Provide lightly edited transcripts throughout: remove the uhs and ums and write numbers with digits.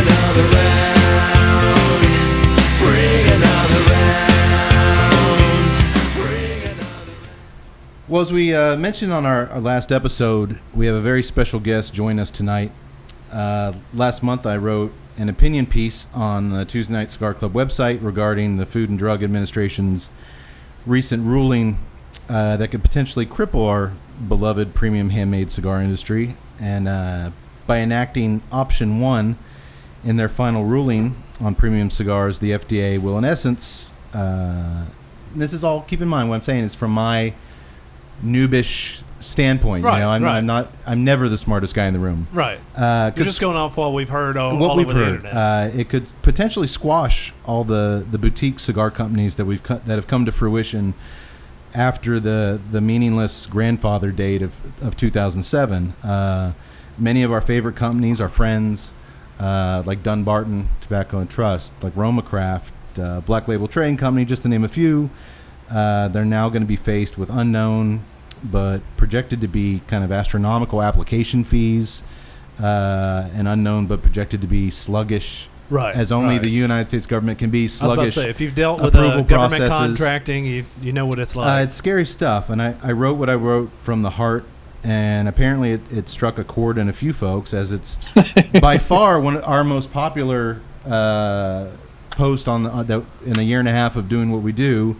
another round. Bring another round. Bring another round. Well, as we mentioned on our last episode, we have a very special guest join us tonight. Last month, I wrote an opinion piece on the Tuesday Night Cigar Club website regarding the Food and Drug Administration's recent ruling that could potentially cripple our beloved premium handmade cigar industry. And by enacting Option 1 in their final ruling on premium cigars, the FDA will, in essence, this is all, keep in mind what I'm saying is from my noobish standpoint. Right, you know, right. I'm never the smartest guy in the room. Right. You're just going off what we've heard all over the internet. It could potentially squash all the boutique cigar companies that have come to fruition after the meaningless grandfather date of 2007. Many of our favorite companies, our friends, like Dunbarton Tobacco and Trust, like Roma Craft, Black Label Trading Company, just to name a few, they're now going to be faced with unknown but projected to be kind of astronomical application fees, and unknown but projected to be sluggish, right? As only right. the United States government can be sluggish. I was about to say, if you've dealt with government processes, contracting, you know what it's like. It's scary stuff, and I wrote what I wrote from the heart, and apparently it struck a chord in a few folks, as it's by far our most popular post on in a year and a half of doing what we do.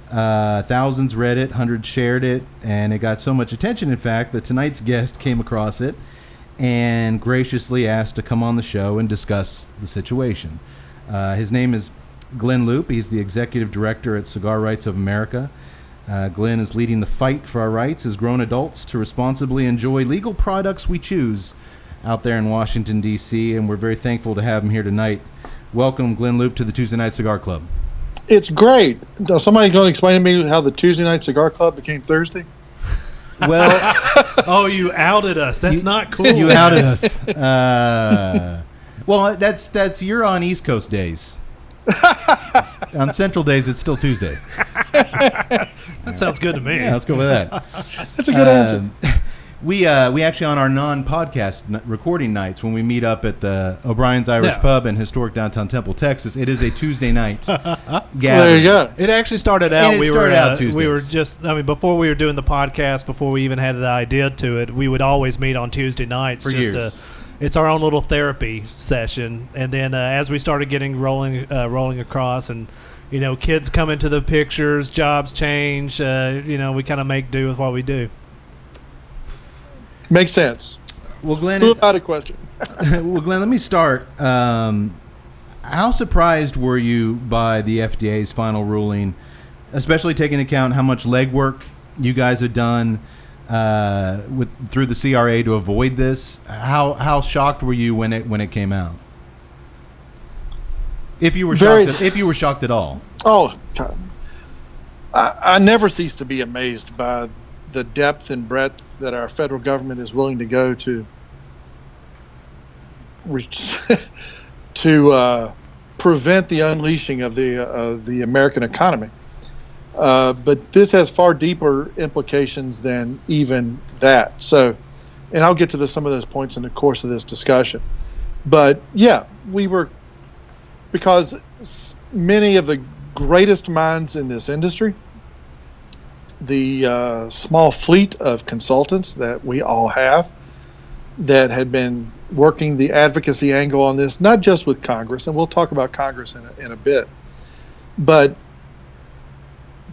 Thousands read it, hundreds shared it, and it got so much attention, in fact, that tonight's guest came across it and graciously asked to come on the show and discuss the situation. His name is Glynn Loope. He's the executive director at Cigar Rights of America. Glynn is leading the fight for our rights as grown adults to responsibly enjoy legal products we choose out there in Washington, D.C., and we're very thankful to have him here tonight. Welcome, Glynn Loope, to the Tuesday Night Cigar Club. It's great. Is somebody going to explain to me how the Tuesday Night Cigar Club became Thursday? Well, oh, you outed us. That's not cool. You outed us. Well, that's you're on East Coast days. On Central days, it's still Tuesday. That sounds good to me. Yeah, let's go with that. That's a good answer. We actually, on our non-podcast recording nights, when we meet up at the O'Brien's Irish Pub in historic downtown Temple, Texas, it is a Tuesday night gathering. There you go. It actually started out. We were just. I mean, before we were doing the podcast, before we even had the idea to it, we would always meet on Tuesday nights. For years. It's our own little therapy session, and then as we started getting rolling across, and kids come into the pictures, jobs change. We kind of make do with what we do. Makes sense. Well, Glenn, without a question. Well, Glenn, let me start. How surprised were you by the FDA's final ruling, especially taking into account how much legwork you guys have done through the CRA to avoid this? How shocked were you when it came out? If you were shocked at all. Oh, God. I never cease to be amazed by the depth and breadth that our federal government is willing to go to prevent the unleashing of the American economy. But this has far deeper implications than even that. So, and I'll get to some of those points in the course of this discussion. But yeah, because many of the greatest minds in this industry, the small fleet of consultants that we all have that had been working the advocacy angle on this, not just with Congress, and we'll talk about Congress in a bit, but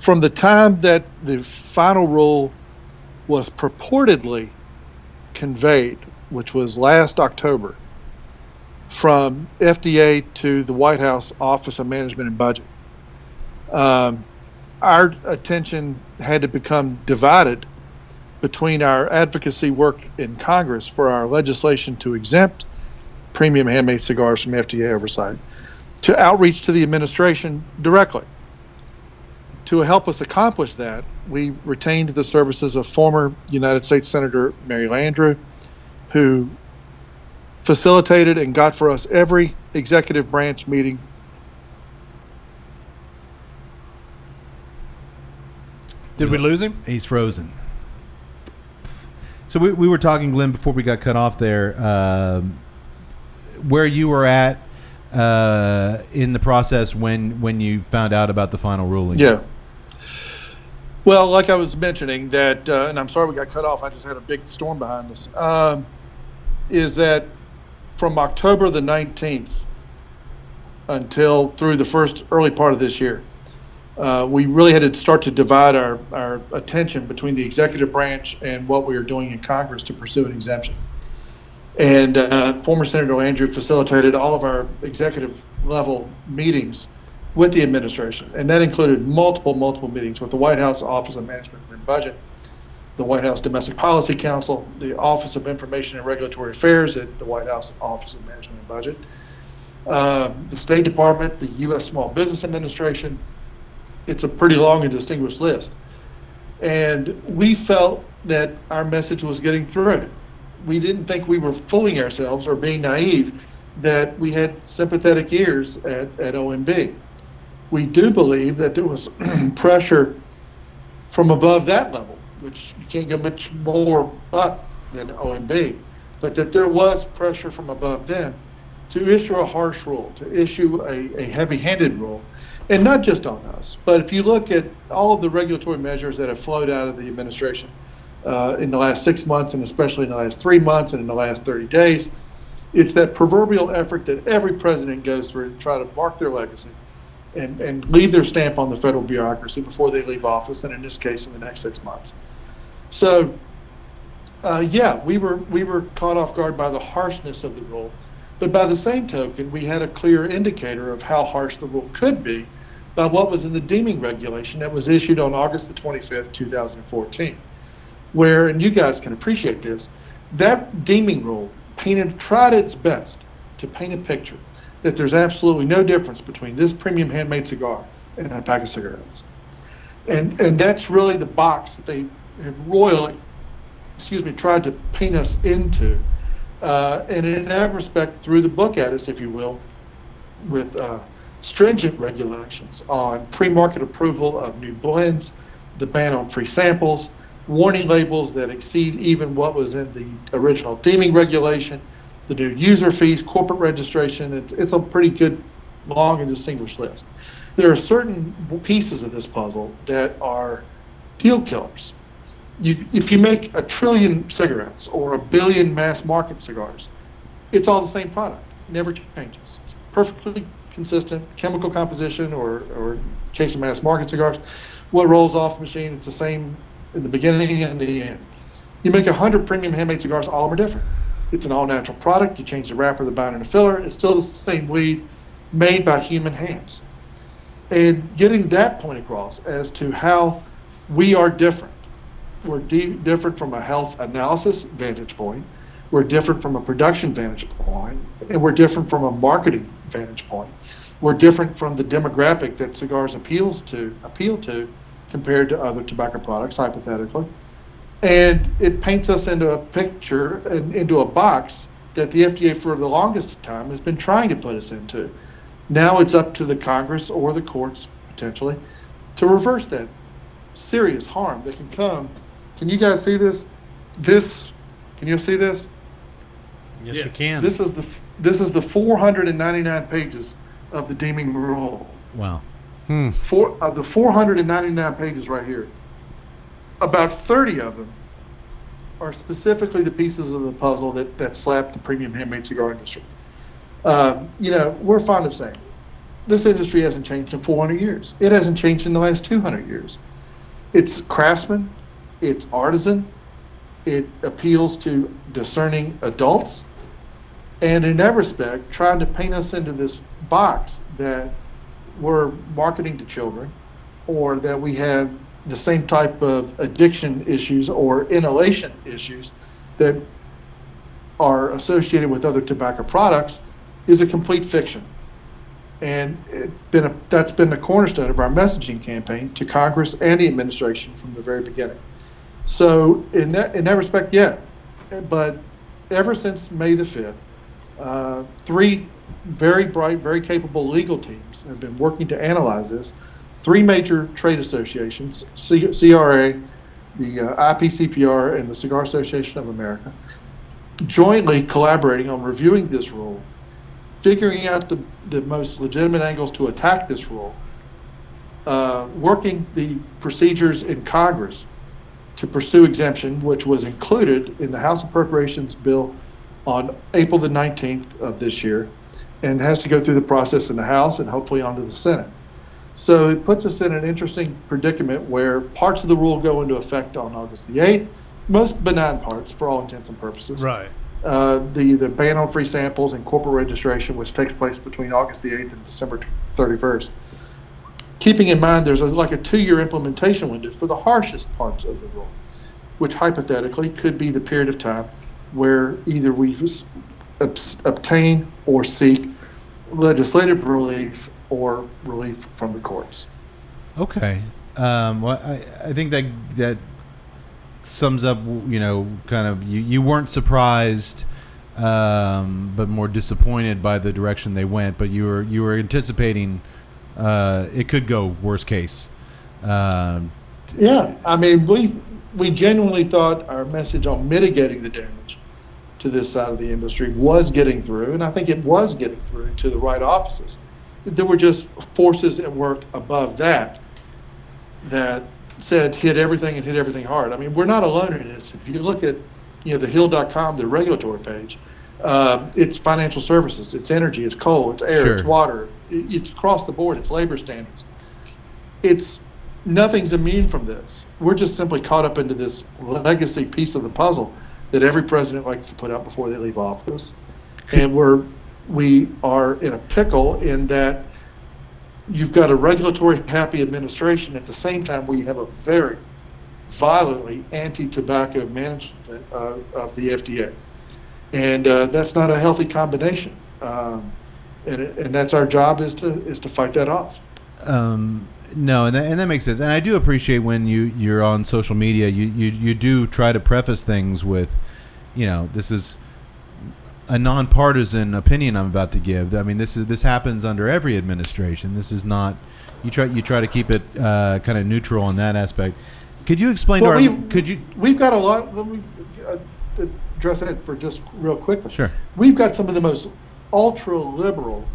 from the time that the final rule was purportedly conveyed, which was last October, from FDA to the White House Office of Management and Budget, our attention had to become divided between our advocacy work in Congress for our legislation to exempt premium handmade cigars from FDA oversight, to outreach to the administration directly. To help us accomplish that, we retained the services of former United States Senator Mary Landrieu, who facilitated and got for us every executive branch meeting. Did we lose him? He's frozen. So we were talking, Glenn, before we got cut off there. where you were at in the process when you found out about the final ruling. Yeah. Well, like I was mentioning that, and I'm sorry we got cut off. I just had a big storm behind us. Is that from October the 19th until through the first early part of this year, we really had to start to divide our attention between the executive branch and what we were doing in Congress to pursue an exemption. And former Senator Andrew facilitated all of our executive level meetings with the administration, and that included multiple meetings with the White House Office of Management and Budget, the White House Domestic Policy Council, the Office of Information and Regulatory Affairs at the White House Office of Management and Budget, the State Department, the U.S. Small Business Administration. It's a pretty long and distinguished list. And we felt that our message was getting through. We didn't think we were fooling ourselves or being naive, that we had sympathetic ears at OMB. We do believe that there was pressure from above that level, which you can't go much more up than OMB, but that there was pressure from above them to issue a harsh rule, to issue a heavy-handed rule, and not just on us. But if you look at all of the regulatory measures that have flowed out of the administration in the last 6 months, and especially in the last 3 months and in the last 30 days, it's that proverbial effort that every president goes through to try to mark their legacy and leave their stamp on the federal bureaucracy before they leave office, and in this case, in the next 6 months. So, we were caught off guard by the harshness of the rule, but by the same token, we had a clear indicator of how harsh the rule could be by what was in the deeming regulation that was issued on August the 25th, 2014, where, and you guys can appreciate this, that deeming rule tried its best to paint a picture that there's absolutely no difference between this premium handmade cigar and a pack of cigarettes. And that's really the box that they have royally, tried to paint us into. And in that respect, threw the book at us, if you will, with stringent regulations on pre-market approval of new blends, the ban on free samples, warning labels that exceed even what was in the original deeming regulation, the new user fees, corporate registration. It's a pretty good, long and distinguished list. There are certain pieces of this puzzle that are deal killers. If you make 1 trillion cigarettes or 1 billion mass market cigars, it's all the same product. It never changes. It's perfectly consistent chemical composition, or in the case of mass market cigars, what rolls off the machine, it's the same in the beginning and the end. You make 100 premium handmade cigars, all of them are different. It's an all-natural product. You change the wrapper, the binder, and the filler. It's still the same weed made by human hands. And getting that point across as to how we are different. We're different from a health analysis vantage point. We're different from a production vantage point. And we're different from a marketing vantage point. We're different from the demographic that cigars appeal to compared to other tobacco products, hypothetically. And it paints us into a picture and into a box that the FDA for the longest time has been trying to put us into. Now it's up to the Congress or the courts, potentially, to reverse that serious harm that can come. Can you guys see this? Can you see this? Yes, we can. This is the 499 pages of the deeming rule. Wow. Of the 499 pages right here, about 30 of them are specifically the pieces of the puzzle that slap the premium handmade cigar industry. We're fond of saying this industry hasn't changed in 400 years. It hasn't changed in the last 200 years. It's craftsman, it's artisan, it appeals to discerning adults, and in that respect, trying to paint us into this box that we're marketing to children, or that we have the same type of addiction issues or inhalation issues that are associated with other tobacco products, is a complete fiction. And that's been the cornerstone of our messaging campaign to Congress and the administration from the very beginning. So in that respect, yeah. But ever since May the 5th, 3 very bright, very capable legal teams have been working to analyze this. 3 major trade associations, CRA, the IPCPR, and the Cigar Association of America, jointly collaborating on reviewing this rule figuring out the most legitimate angles to attack this rule, working the procedures in Congress to pursue exemption, which was included in the House Appropriations Bill on April the 19th of this year, and has to go through the process in the House and hopefully onto the Senate. So it puts us in an interesting predicament where parts of the rule go into effect on August the 8th, most benign parts for all intents and purposes. Right. The ban on free samples and corporate registration, which takes place between August the 8th and December 31st. Keeping in mind there's like a 2-year implementation window for the harshest parts of the rule, which hypothetically could be the period of time where either we obtain or seek legislative relief or relief from the courts. Okay. Well, I think that sums up, kind of you weren't surprised, but more disappointed by the direction they went. But you were anticipating it could go worst case. Yeah, I mean, we genuinely thought our message on mitigating the damage to this side of the industry was getting through, and I think it was getting through to the right offices. There were just forces at work above that said hit everything and hit everything hard. I mean, we're not alone in this. If you look at the Hill.com, the regulatory page, it's financial services, it's energy, it's coal, it's air, Sure. It's water, it's across the board, it's labor standards. Nothing's immune from this. We're just simply caught up into this legacy piece of the puzzle that every president likes to put out before they leave office. And we are in a pickle in that you've got a regulatory happy administration. At the same time, we have a very violently anti-tobacco management of the FDA. And that's not a healthy combination. And that's our job is to fight that off. No, and that makes sense. And I do appreciate when you're on social media, you do try to preface things with, this is a nonpartisan opinion I'm about to give. I mean, this happens under every administration. This is not. You try to keep it kind of neutral in that aspect. Could you explain We've got a lot. Let me address that for just real quickly. Sure. We've got some of the most ultra liberal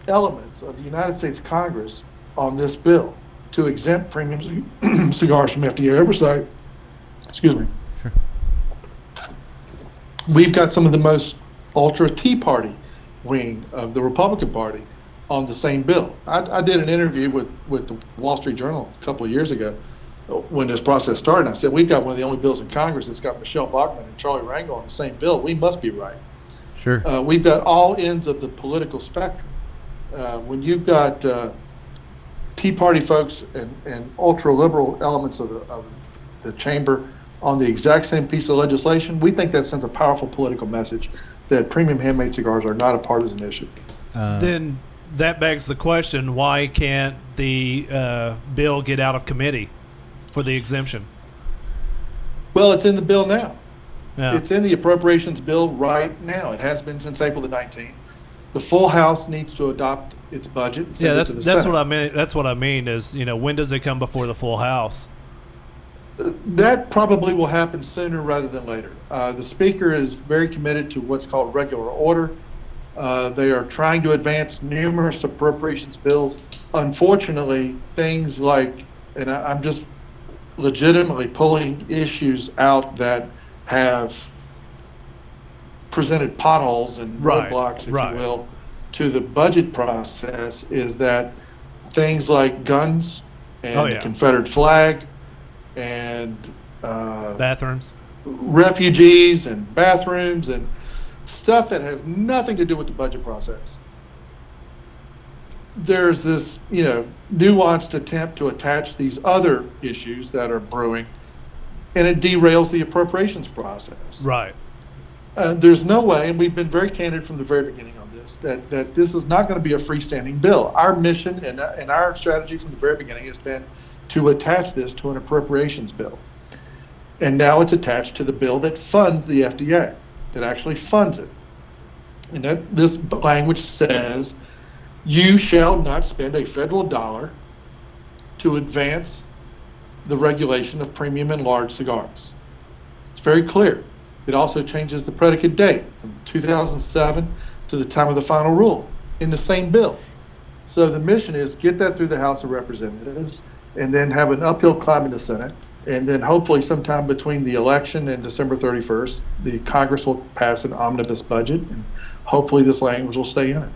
elements of the United States Congress on this bill to exempt premium cigars from FDA oversight. Excuse me. Sure. We've got some of the most ultra Tea Party wing of the Republican Party on the same bill. I did an interview with the Wall Street Journal a couple of years ago when this process started. And I said, we've got one of the only bills in Congress that's got Michelle Bachmann and Charlie Rangel on the same bill. We must be right. Sure. We've got all ends of the political spectrum. When you've got Tea Party folks and ultra liberal elements of the chamber on the exact same piece of legislation, we think that sends a powerful political message that premium handmade cigars are not a partisan issue. Then that begs the question: why can't the bill get out of committee for the exemption? Well, it's in the bill now. Yeah. It's in the appropriations bill right now. It has been since April the 19th. The full House needs to adopt its budget. And send it to the that's Senate. what I mean. That's what I mean is, when does it come before the full House? That probably will happen sooner rather than later. The Speaker is very committed to what's called regular order. They are trying to advance numerous appropriations bills. Unfortunately, things like, and I'm just legitimately pulling issues out that have presented potholes and roadblocks, if you will, to the budget process, is that things like guns and the Confederate flag and Bathrooms, refugees and bathrooms and stuff that has nothing to do with the budget process. There's this, nuanced attempt to attach these other issues that are brewing, and it derails the appropriations process. right? There's no way, and we've been very candid from the very beginning on this, that this is not going to be a freestanding bill. Our mission and our strategy from the very beginning has been to attach this to an appropriations bill. And now it's attached to the bill that funds the FDA, that actually funds it. And that this language says, you shall not spend a federal dollar to advance the regulation of premium and large cigars. It's very clear. It also changes the predicate date from 2007 to the time of the final rule in the same bill. So the mission is get that through the House of Representatives and then have an uphill climb in the Senate. And then hopefully sometime between the election and December 31st, the Congress will pass an omnibus budget, and hopefully this language will stay in it.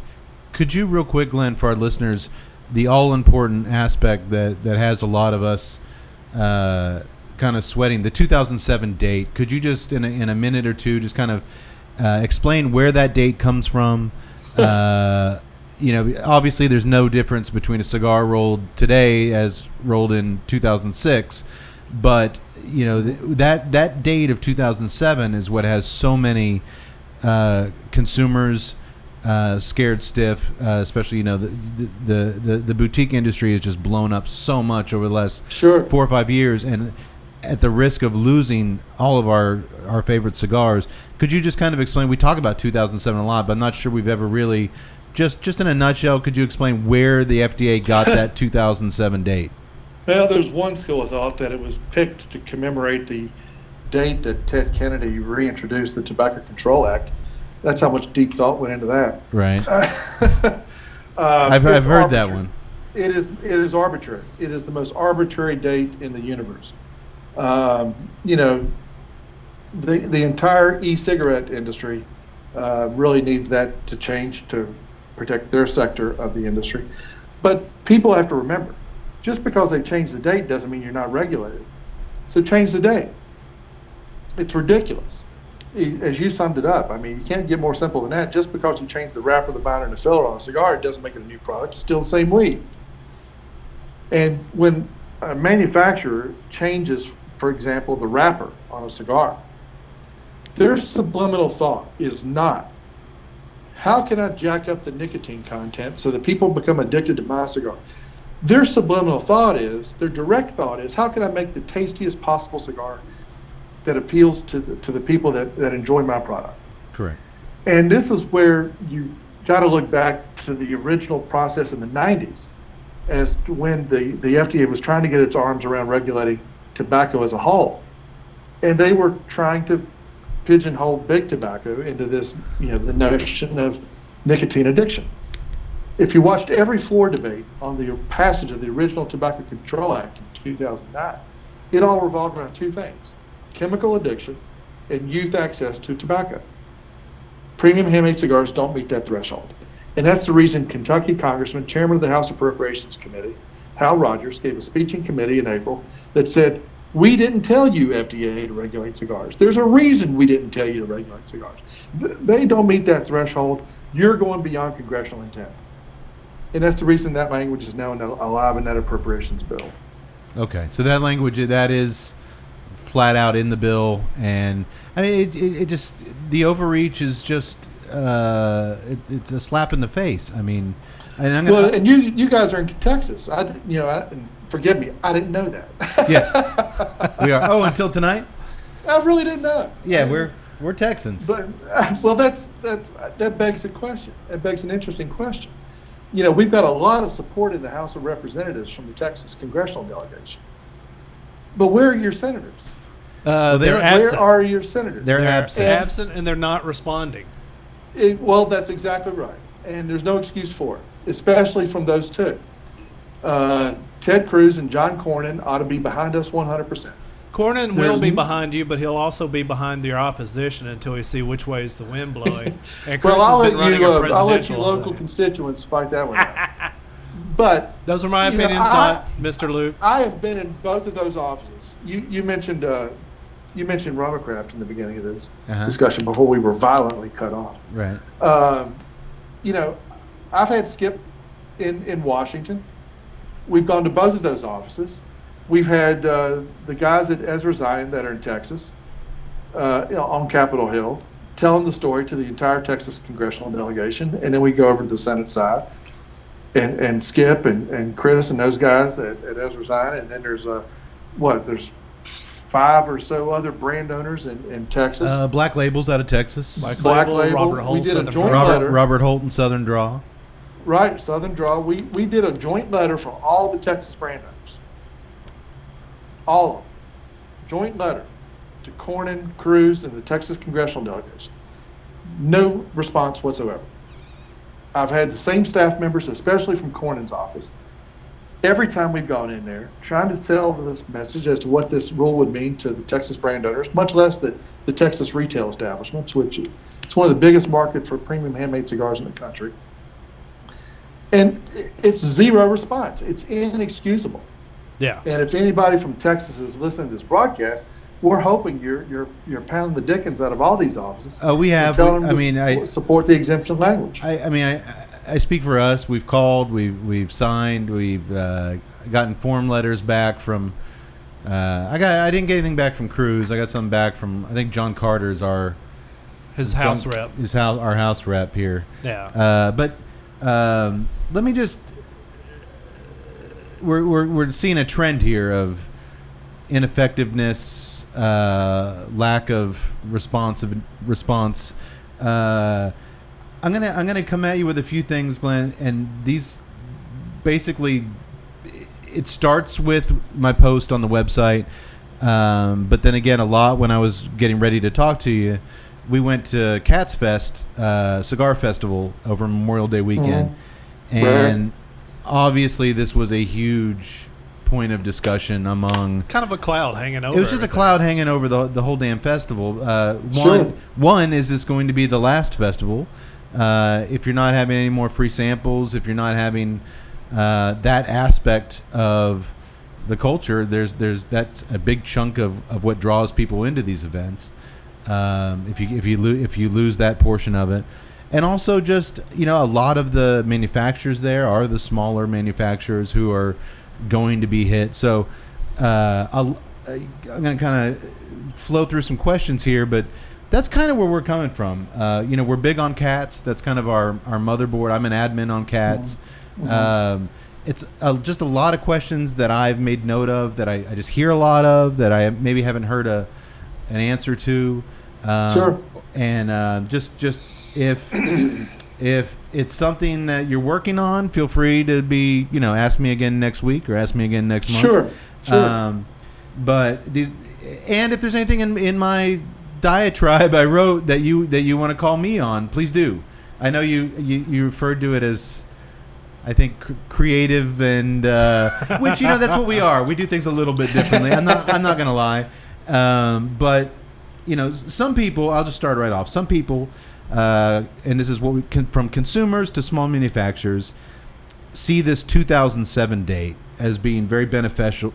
Could you, real quick, Glenn, for our listeners, the all-important aspect that has a lot of us kind of sweating, the 2007 date, could you just, in a minute or two, just kind of explain where that date comes from? Obviously there's no difference between a cigar rolled today as rolled in 2006, but that date of 2007 is what has so many consumers scared stiff, especially the boutique industry has just blown up so much over the last 4 or 5 years, and at the risk of losing all of our favorite cigars, could you just kind of explain? We talk about 2007 a lot, but I'm not sure we've ever really just in a nutshell. Could you explain where the FDA got that 2007 date? Well, there's one school of thought that it was picked to commemorate the date that Ted Kennedy reintroduced the Tobacco Control Act. That's how much deep thought went into that. Right. I've heard that one. It is arbitrary. It is the most arbitrary date in the universe. The entire e-cigarette industry really needs that to change to protect their sector of the industry. But people have to remember, just because they change the date doesn't mean you're not regulated. So change the date. It's ridiculous. As you summed it up, I mean, you can't get more simple than that. Just because you change the wrapper, the binder, and the filler on a cigar, it doesn't make it a new product. It's still the same weed. And when a manufacturer changes, for example, the wrapper on a cigar, their subliminal thought is not, how can I jack up the nicotine content so that people become addicted to my cigar? Their subliminal thought is, their direct thought is, how can I make the tastiest possible cigar that appeals to the people that enjoy my product? Correct. And this is where you got to look back to the original process in the 90s, as to when the FDA was trying to get its arms around regulating tobacco as a whole. And they were trying to pigeonhole big tobacco into this, the notion of nicotine addiction. If you watched every floor debate on the passage of the original Tobacco Control Act in 2009, it all revolved around two things: chemical addiction and youth access to tobacco. Premium handmade cigars don't meet that threshold. And that's the reason Kentucky Congressman, Chairman of the House Appropriations Committee, Hal Rogers, gave a speech in committee in April that said, we didn't tell you, FDA, to regulate cigars. There's a reason we didn't tell you to regulate cigars. They don't meet that threshold. You're going beyond congressional intent. And that's the reason that language is now alive in that appropriations bill. Okay, so that language, that is flat out in the bill, and I mean, it just, the overreach is just, it's a slap in the face. I mean, and I'm gonna, and you guys are in Texas. Forgive me, I didn't know that. Yes, we are. Oh, until tonight? I really didn't know. Yeah, we're Texans. But well, that begs a question. It begs an interesting question. We've got a lot of support in the House of Representatives from the Texas congressional delegation. But where are your senators? They're absent. Where are your senators? They're absent. Absent, and they're not responding. Well, that's exactly right. And there's no excuse for it, especially from those two. Ted Cruz and John Cornyn ought to be behind us 100%. Cornyn will be behind you, but he'll also be behind your opposition until we see which way is the wind blowing. And Cruz I'll has been running a let you presidential. local constituents fight that one out. But those are my opinions, not Mr. Loope. I have been in both of those offices. You mentioned Romacraft in the beginning of this discussion before we were violently cut off. Right. I've had Skip in Washington. We've gone to both of those offices. We've had the guys at Ezra Zion that are in Texas, on Capitol Hill, telling the story to the entire Texas congressional delegation, and then we go over to the Senate side, and Skip and Chris and those guys at Ezra Zion, and then there's there's 5 or so other brand owners in Texas. Black Labels out of Texas. Black Label. Robert Holt, we did a Southern joint Draw. letter. Robert Holt and Southern Draw. Right, Southern Draw. We did a joint letter for all the Texas brand owners. All of them. Joint letter to Cornyn, Cruz, and the Texas congressional delegation. No response whatsoever. I've had the same staff members, especially from Cornyn's office, every time we've gone in there, trying to tell this message as to what this rule would mean to the Texas brand owners, much less the Texas retail establishments, which it's one of the biggest markets for premium handmade cigars in the country. And it's zero response. It's inexcusable. Yeah. And if anybody from Texas is listening to this broadcast, we're hoping you're pounding the dickens out of all these offices. Oh, we have. Telling them I to mean, support the exemption language. I speak for us. We've called. We've signed. We've gotten form letters back from. I didn't get anything back from Cruz. I got something back from. I think John Carter's our House rep. Our house rep here. Yeah. But let me just. We're seeing a trend here of ineffectiveness. Lack of response. I'm gonna come at you with a few things, Glenn, and these basically it starts with my post on the website, but then again, a lot when I was getting ready to talk to you. We went to Cats Fest, Cigar Festival over Memorial Day weekend, and obviously this was a huge point of discussion among Kind of a cloud hanging over. it was just a cloud hanging over the whole damn festival. One, is this going to be the last festival? If you're not having any more free samples, if you're not having that aspect of the culture, that's a big chunk of what draws people into these events. If you lose that portion of it, and also just a lot of the manufacturers there are the smaller manufacturers who are going to be hit. So I'm going to kind of flow through some questions here, but that's kind of where we're coming from. We're big on Cats. That's kind of our motherboard. I'm an admin on Cats. It's just a lot of questions that I've made note of, that I just hear a lot of, that I maybe haven't heard an answer to. Sure. And just if it's something that you're working on, feel free to be, ask me again next week or ask me again next month. Sure. But these, and if there's anything in my diatribe I wrote that you want to call me on, please do. I know you referred to it as, I think, creative, and which that's what we are. We do things a little bit differently. I'm not gonna lie, but some people. I'll just start right off. Some people. And this is what we can, from consumers to small manufacturers, see this 2007 date as being very beneficial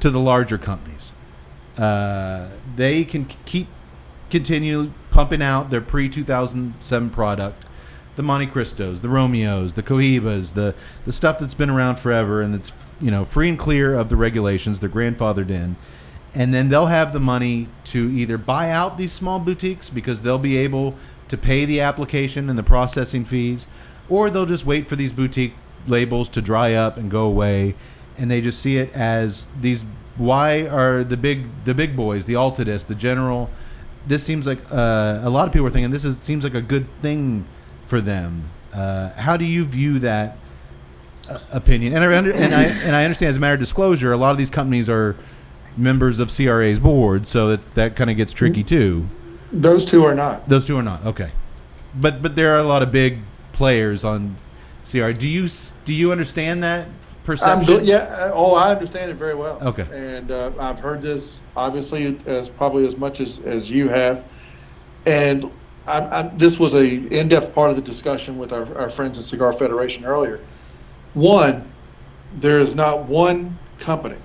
to the larger companies. They can continue pumping out their pre-2007 product, the Monte Cristos, the Romeos, the Cohibas, the stuff that's been around forever and that's free and clear of the regulations. They're grandfathered in. And then they'll have the money to either buy out these small boutiques because they'll be able to pay the application and the processing fees, or they'll just wait for these boutique labels to dry up and go away, and they just see it as these. Why are the big boys, the Altadis, the General? This seems like a lot of people are thinking seems like a good thing for them. How do you view that opinion? And I understand, as a matter of disclosure, a lot of these companies are members of CRA's board, so that kind of gets tricky too. Those two are not. Okay, but there are a lot of big players on CRA. Do you understand that perception? I understand it very well. Okay, and I've heard this obviously probably as much as you have, and this was a in-depth part of the discussion with our friends at Cigar Federation earlier. One, there is not one company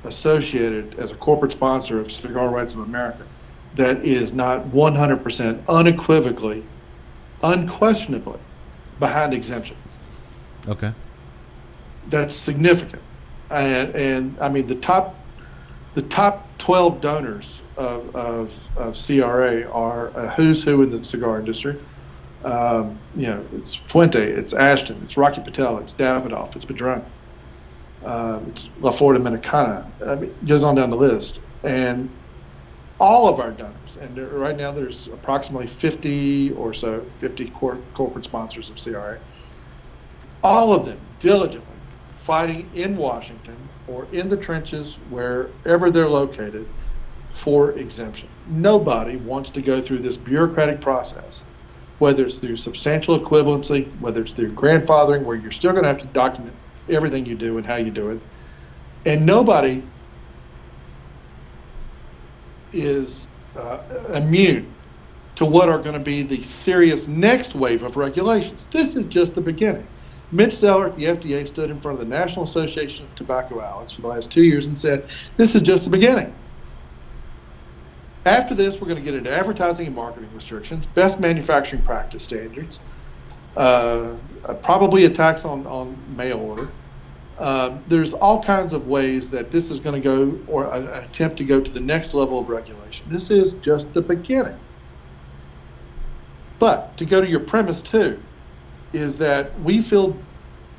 associated as a corporate sponsor of Cigar Rights of America that is not 100% unequivocally, unquestionably behind exemption. Okay. That's significant. And I mean, the top 12 donors of CRA are a who's who in the cigar industry. It's Fuente, it's Ashton, it's Rocky Patel, it's Davidoff, it's Padron. It's La Flor Dominicana. It goes on down the list. And all of our donors, and right now there's approximately 50 corporate sponsors of CRA, all of them diligently fighting in Washington or in the trenches, wherever they're located, for exemption. Nobody wants to go through this bureaucratic process whether it's through substantial equivalency, whether it's through grandfathering, where you're still going to have to document everything you do and how you do it. And nobody is immune to what are going to be the serious next wave of regulations. This is just the beginning. Mitch Zeller at the FDA stood in front of the National Association of Tobacco Outlets for the last 2 years and said, this is just the beginning. After this, we're going to get into advertising and marketing restrictions, best manufacturing practice standards, probably a tax on mail order. There's all kinds of ways that this is going to go, or an attempt to go to the next level of regulation. This is just the beginning. But to go to your premise too, is that we feel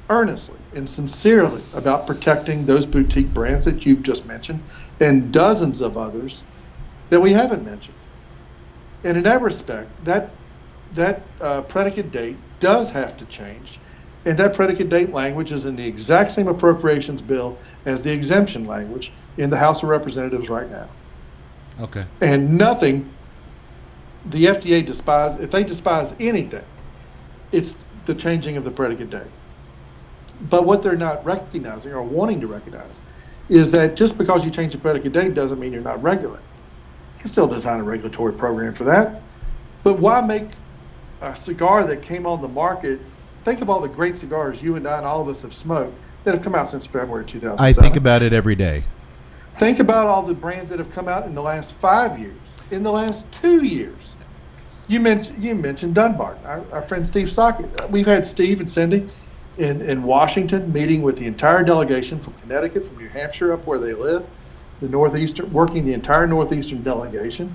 earnestly and sincerely about protecting those boutique brands that you've just mentioned and dozens of others that we haven't mentioned. And in that respect, that predicate date does have to change. And that predicate date language is in the exact same appropriations bill as the exemption language in the House of Representatives right now. Okay. And nothing, the FDA if they despise anything, it's the changing of the predicate date. But what they're not recognizing or wanting to recognize is that just because you change the predicate date doesn't mean you're not regulating. You can still design a regulatory program for that. But why make a cigar that came on the market? Think of all the great cigars you and I and all of us have smoked that have come out since February 2007. I think about it every day. Think about all the brands that have come out in the last 5 years, in the last 2 years. You mentioned Dunbarton, our friend Steve Sockett. We've had Steve and Cindy in Washington meeting with the entire delegation from Connecticut, from New Hampshire, up where they live, working the entire Northeastern delegation.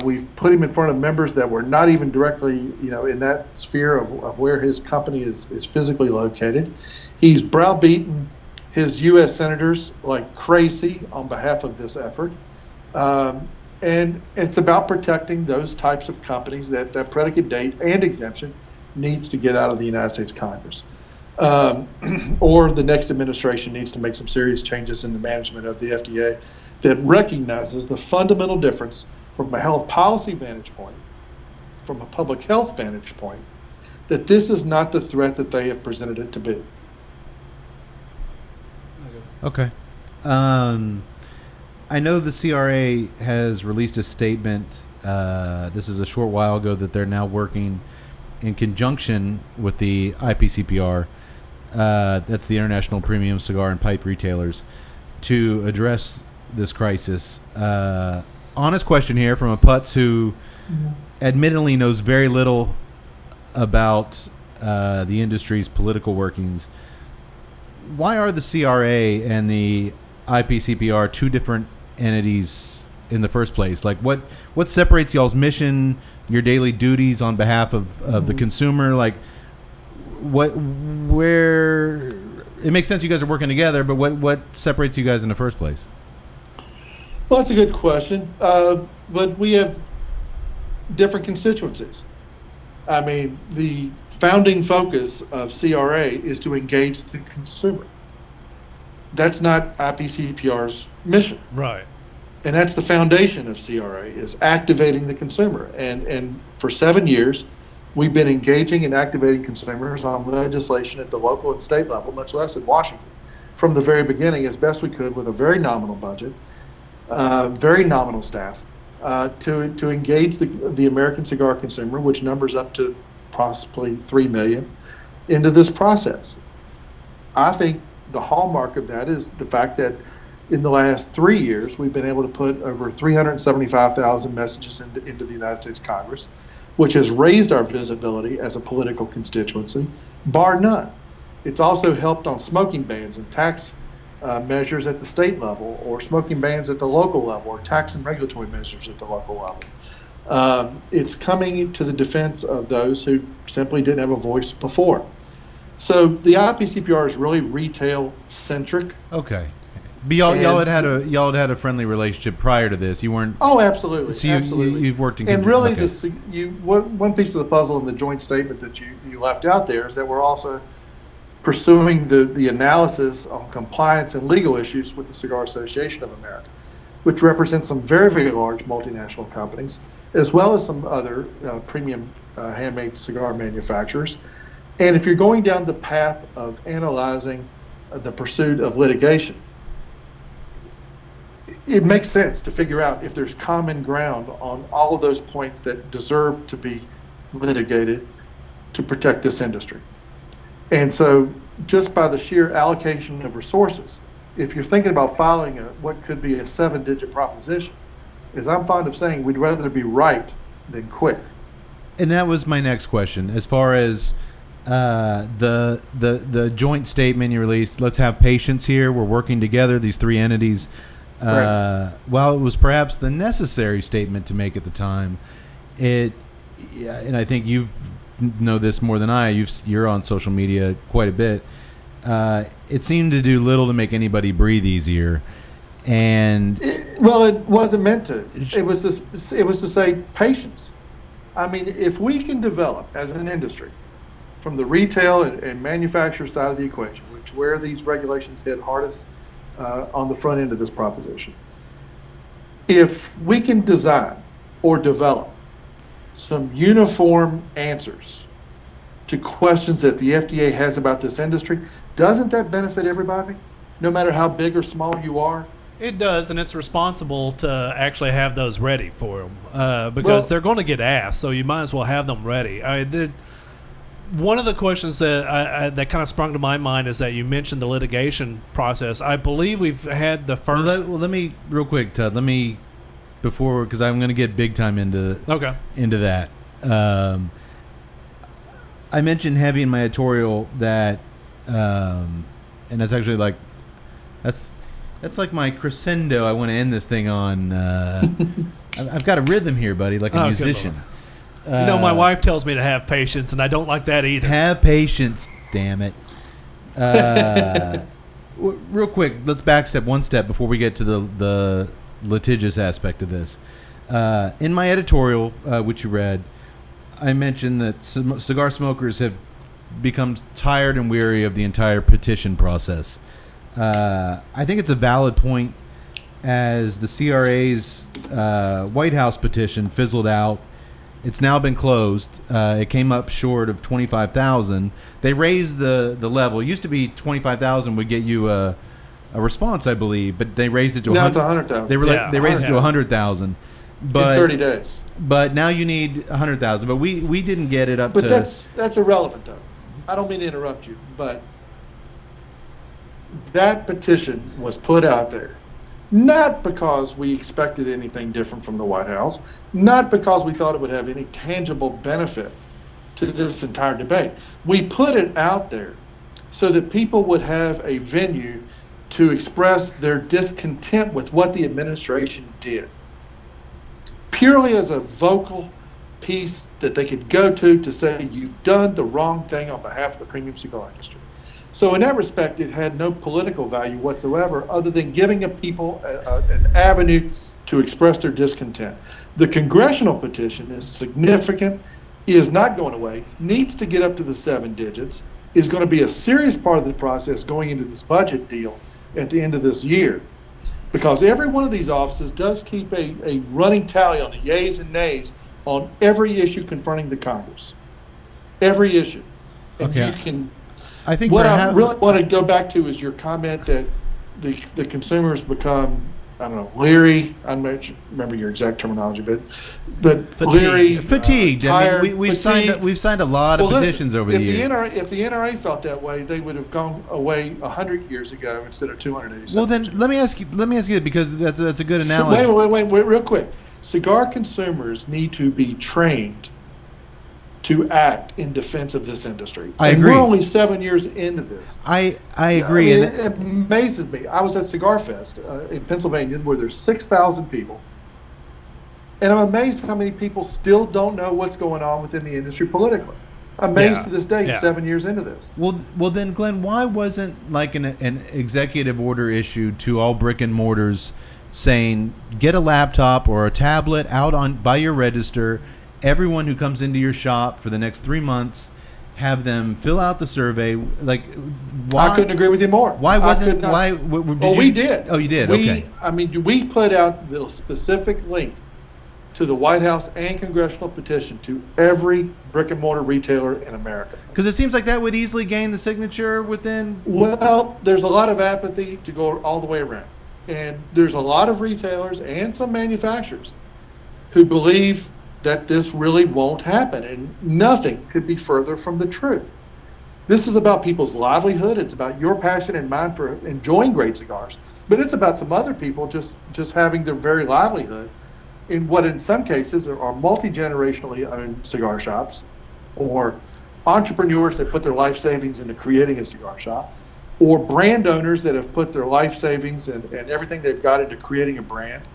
We've put him in front of members that were not even directly, in that sphere of where his company is physically located. He's browbeaten his U.S. senators like crazy on behalf of this effort. And it's about protecting those types of companies that predicate date and exemption needs to get out of the United States Congress. Or the next administration needs to make some serious changes in the management of the FDA that recognizes the fundamental difference from a health policy vantage point, from a public health vantage point, that this is not the threat that they have presented it to be. Okay. I know the CRA has released a statement. This is a short while ago that they're now working in conjunction with the IPCPR, that's the International Premium Cigar and Pipe Retailers, to address this crisis. Honest question here from a putz who admittedly knows very little about the industry's political workings. Why are the CRA and the IPCPR two different entities in the first place? Like, what separates y'all's mission, your daily duties on behalf of the consumer? Like, where it makes sense you guys are working together, but what separates you guys in the first place? Well, that's a good question. But we have different constituencies. I mean, the founding focus of CRA is to engage the consumer. That's not IPCPR's mission. Right. And that's the foundation of CRA, is activating the consumer. And for 7 years, we've been engaging and activating consumers on legislation at the local and state level, much less in Washington, from the very beginning as best we could with a very nominal budget, very nominal staff, to engage the American cigar consumer, which numbers up to possibly 3 million, into this process. I think the hallmark of that is the fact that in the last 3 years, we've been able to put over 375,000 messages into the United States Congress, which has raised our visibility as a political constituency, bar none. It's also helped on smoking bans and tax measures at the state level, or smoking bans at the local level, or tax and regulatory measures at the local level. It's coming to the defense of those who simply didn't have a voice before. So the IPCPR is really retail centric. Okay. But y'all had a friendly relationship prior to this. You weren't. Oh, absolutely. So absolutely. You've worked in. And really, okay. One piece of the puzzle in the joint statement that you left out there is that we're also pursuing the analysis on compliance and legal issues with the Cigar Association of America, which represents some very, very large multinational companies as well as some other premium handmade cigar manufacturers. And if you're going down the path of analyzing the pursuit of litigation, it makes sense to figure out if there's common ground on all of those points that deserve to be litigated to protect this industry. And so just by the sheer allocation of resources, if you're thinking about filing what could be a 7-digit proposition, as I'm fond of saying, we'd rather be right than quick. And that was my next question. As far as the joint statement you released, let's have patience here. We're working together, these three entities. Right. While it was perhaps the necessary statement to make at the time, and I think you know this more than I. You're on social media quite a bit. It seemed to do little to make anybody breathe easier. And it wasn't meant to. It was to say patience. I mean, if we can develop as an industry from the retail and manufacturer side of the equation, which where these regulations hit hardest on the front end of this proposition, if we can design or develop some uniform answers to questions that the FDA has about this industry, doesn't that benefit everybody, no matter how big or small you are? It does, and it's responsible to actually have those ready for them because they're going to get asked, so you might as well have them ready. One of the questions that that kind of sprung to my mind is that you mentioned the litigation process. I believe we've had the first... Well, let me, real quick, Todd, because I'm going to get big time into that. I mentioned heavy in my editorial that, and that's actually that's like my crescendo I want to end this thing on. I've got a rhythm here, buddy, like a musician. My wife tells me to have patience, and I don't like that either. Have patience, damn it. Real quick, let's backstep one step before we get to the litigious aspect of this. In my editorial, which you read, I mentioned that cigar smokers have become tired and weary of the entire petition process. I think it's a valid point, as the CRA's White House petition fizzled out. It's now been closed. It came up short of 25,000. They raised the level. It used to be 25,000 would get you a response, I believe, but they raised it to 100,000. They raised it to 100,000. But in 30 days. But now you need 100,000. But we didn't get it up to. But that's irrelevant, though. I don't mean to interrupt you, but that petition was put out there not because we expected anything different from the White House, not because we thought it would have any tangible benefit to this entire debate. We put it out there so that people would have a venue to express their discontent with what the administration did, purely as a vocal piece that they could go to say, you've done the wrong thing on behalf of the premium cigar industry. So in that respect, it had no political value whatsoever other than giving people an avenue to express their discontent. The congressional petition is significant, is not going away, needs to get up to the 7 digits, is going to be a serious part of the process going into this budget deal at the end of this year. Because every one of these offices does keep a running tally on the yays and nays on every issue confronting the Congress. Every issue. And okay. You can... I think what I really want to go back to is your comment that the consumers become, I don't know, leery. I don't remember your exact terminology, but leery, fatigued. Tired, I mean, we've signed a lot of petitions over the years. If the NRA felt that way, they would have gone away 100 years ago instead of 287. Well, then let me ask you because that's a good analogy. So wait, real quick. Cigar consumers need to be trained to act in defense of this industry. I agree. We're only 7 years into this. I agree. I mean, it amazes me. I was at Cigar Fest in Pennsylvania where there's 6,000 people. And I'm amazed how many people still don't know what's going on within the industry politically. Amazed to this day, 7 years into this. Well, then, Glenn, why wasn't like an executive order issued to all brick and mortars saying, get a laptop or a tablet out by your register, everyone who comes into your shop for the next 3 months, have them fill out the survey. Like, why? I couldn't agree with you more. Why wasn't? Why? We did. Oh, you did. Okay. I mean, we put out the specific link to the White House and congressional petition to every brick and mortar retailer in America. Because it seems like that would easily gain the signature within. Well, there's a lot of apathy to go all the way around. And there's a lot of retailers and some manufacturers who believe that this really won't happen. And nothing could be further from the truth. This is about people's livelihood. It's about your passion and mine for enjoying great cigars. But it's about some other people just having their very livelihood in what in some cases are multi-generationally owned cigar shops, or entrepreneurs that put their life savings into creating a cigar shop, or brand owners that have put their life savings and everything they've got into creating a brand,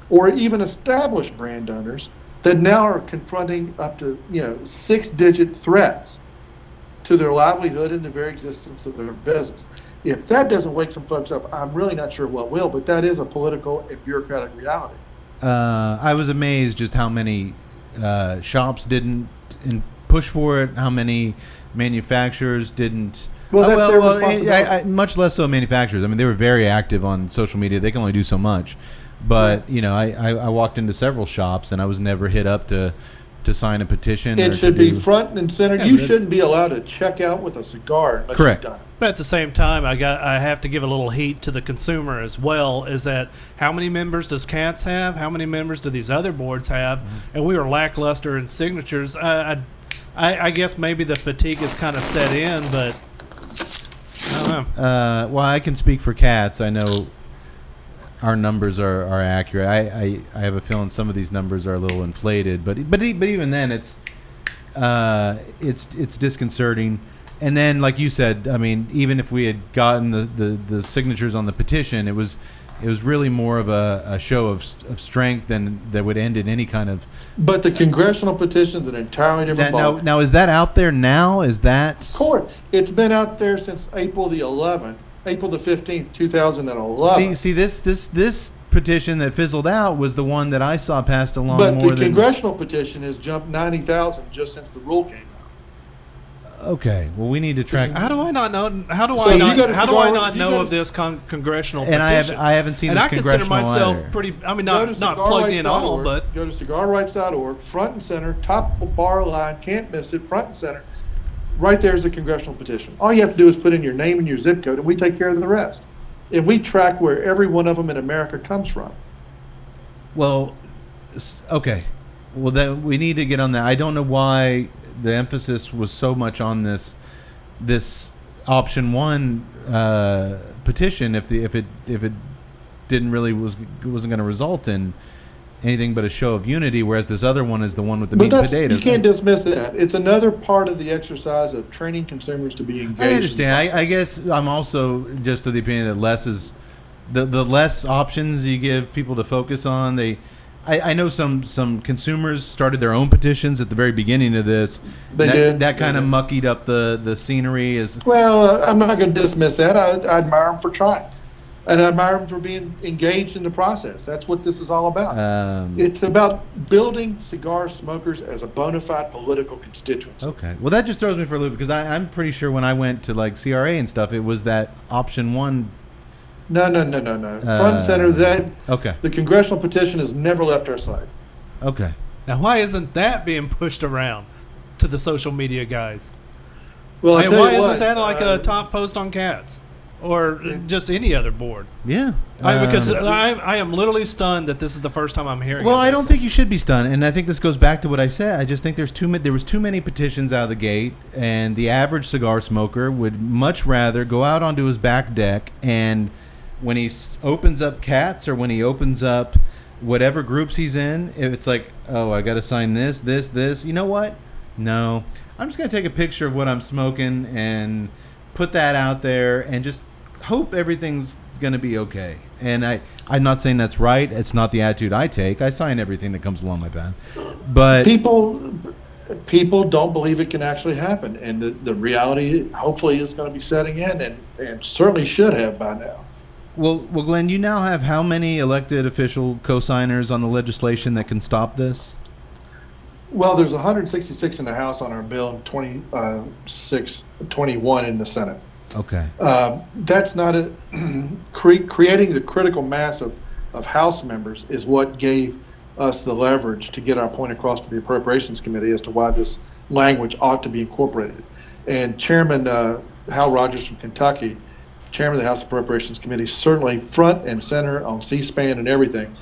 or even established brand owners that now are confronting up to 6-digit threats to their livelihood and the very existence of their business. If that doesn't wake some folks up, I'm really not sure what will, but that is a political and bureaucratic reality. I was amazed just how many shops didn't push for it, how many manufacturers didn't. Well, that's their responsibility. Much less so manufacturers. I mean, they were very active on social media. They can only do so much. But, I walked into several shops, and I was never hit up to sign a petition. It should be front and center. You shouldn't be allowed to check out with a cigar unless Correct. you've done it. But at the same time, I have to give a little heat to the consumer as well. Is that how many members does CATS have? How many members do these other boards have? Mm-hmm. And we were lackluster in signatures. I guess maybe the fatigue is kind of set in, but I don't know. Well, I can speak for CATS. I know our numbers are accurate. I have a feeling some of these numbers are a little inflated, but even then, it's disconcerting. And then, like you said, I mean, even if we had gotten the signatures on the petition, it was really more of a show of strength than that would end in any kind of. But the congressional petition's an entirely different ballgame. Now, is that out there now? Is that? Of course, it's been out there since April the 15th, 2011. See, this petition that fizzled out was the one that I saw passed along. But more the than congressional petition has jumped 90,000 just since the rule came out. Okay, well, we need to track. How do I not know? How do So I you not? gotta- How do you I gotta- not you know gotta- of this congressional And petition? I haven't seen and this I consider congressional myself either. pretty. I mean, Go not to plugged in all, cigarrights.org, but go to cigarrights.org, front and center, top bar line, can't miss it, front and center. Right there's the congressional petition. All you have to do is put in your name and your zip code, and we take care of the rest. And we track where every one of them in America comes from. Well, okay. Well, then we need to get on that. I don't know why the emphasis was so much on this option one petition if it didn't really wasn't going to result in anything but a show of unity, whereas this other one is the one with the meat and potatoes. You can't dismiss that. It's another part of the exercise of training consumers to be engaged. I understand. In the I process. guess I'm also just of the opinion that less is the less options you give people to focus on. I know some consumers started their own petitions at the very beginning of this. That kind of muckied up the scenery. Well, I'm not going to dismiss that. I admire them for trying. And I admire them for being engaged in the process. That's what this is all about. It's about building cigar smokers as a bona fide political constituency. Okay. Well, that just throws me for a loop because I'm pretty sure when I went to like CRA and stuff, it was that option one. No. Front and center. Okay. The congressional petition has never left our side. Okay. now why isn't that being pushed around to the social media guys? Well, I I mean, tell why you what, isn't that like a top post on CATS or just any other board? Yeah. Because I am literally stunned that this is the first time I'm hearing. Well, of I this. don't think you should be stunned, and I think this goes back to what I said. I just think there was too many petitions out of the gate, and the average cigar smoker would much rather go out onto his back deck and when he opens up CATS or when he opens up whatever groups he's in, if it's like, oh, I got to sign this. You know what? No, I'm just gonna take a picture of what I'm smoking and put that out there and just hope everything's gonna be okay. And I'm not saying that's right. It's not the attitude I take. I sign everything that comes along my path. But people don't believe it can actually happen, and the reality hopefully is going to be setting in, and certainly should have by now. Well, Glenn, you now have how many elected official co-signers on the legislation that can stop this? Well, there's 166 in the House on our bill and 21 in the Senate. Okay. That's not creating the critical mass of House members is what gave us the leverage to get our point across to the Appropriations Committee as to why this language ought to be incorporated. And Chairman Hal Rogers from Kentucky, Chairman of the House Appropriations Committee, certainly front and center on C-SPAN and everything,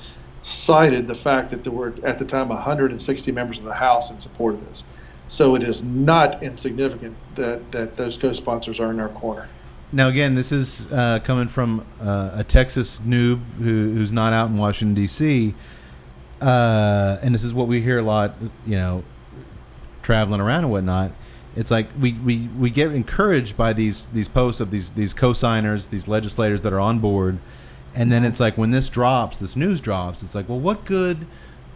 cited the fact that there were at the time 160 members of the House in support of this. So it is not insignificant that those co-sponsors are in our corner. Now, again, this is coming from a Texas noob who's not out in Washington, D.C., and this is what we hear a lot, traveling around and whatnot. It's like we get encouraged by these posts of these co-signers, these legislators that are on board, and then it's like when this news drops, it's like, well, what good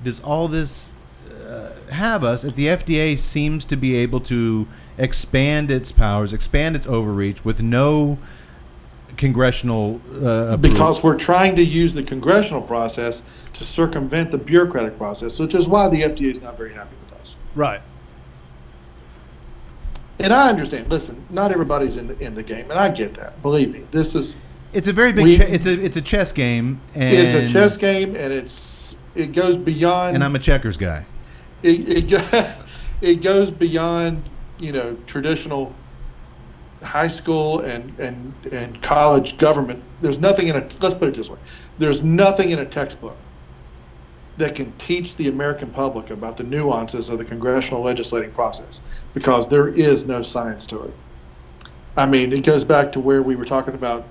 does all this have us if the FDA seems to be able to expand its powers, expand its overreach with no congressional approval? Because we're trying to use the congressional process to circumvent the bureaucratic process, which is why the FDA is not very happy with us. Right. And I understand. Listen, not everybody's in the game, and I get that. Believe me, it's a very big. It's a chess game. And it's a chess game, and it goes beyond. And I'm a checkers guy. It goes beyond traditional high school and college government. There's nothing in it. Let's put it this way: there's nothing in a textbook that can teach the American public about the nuances of the congressional legislating process, because there is no science to it. I mean, it goes back to where we were talking about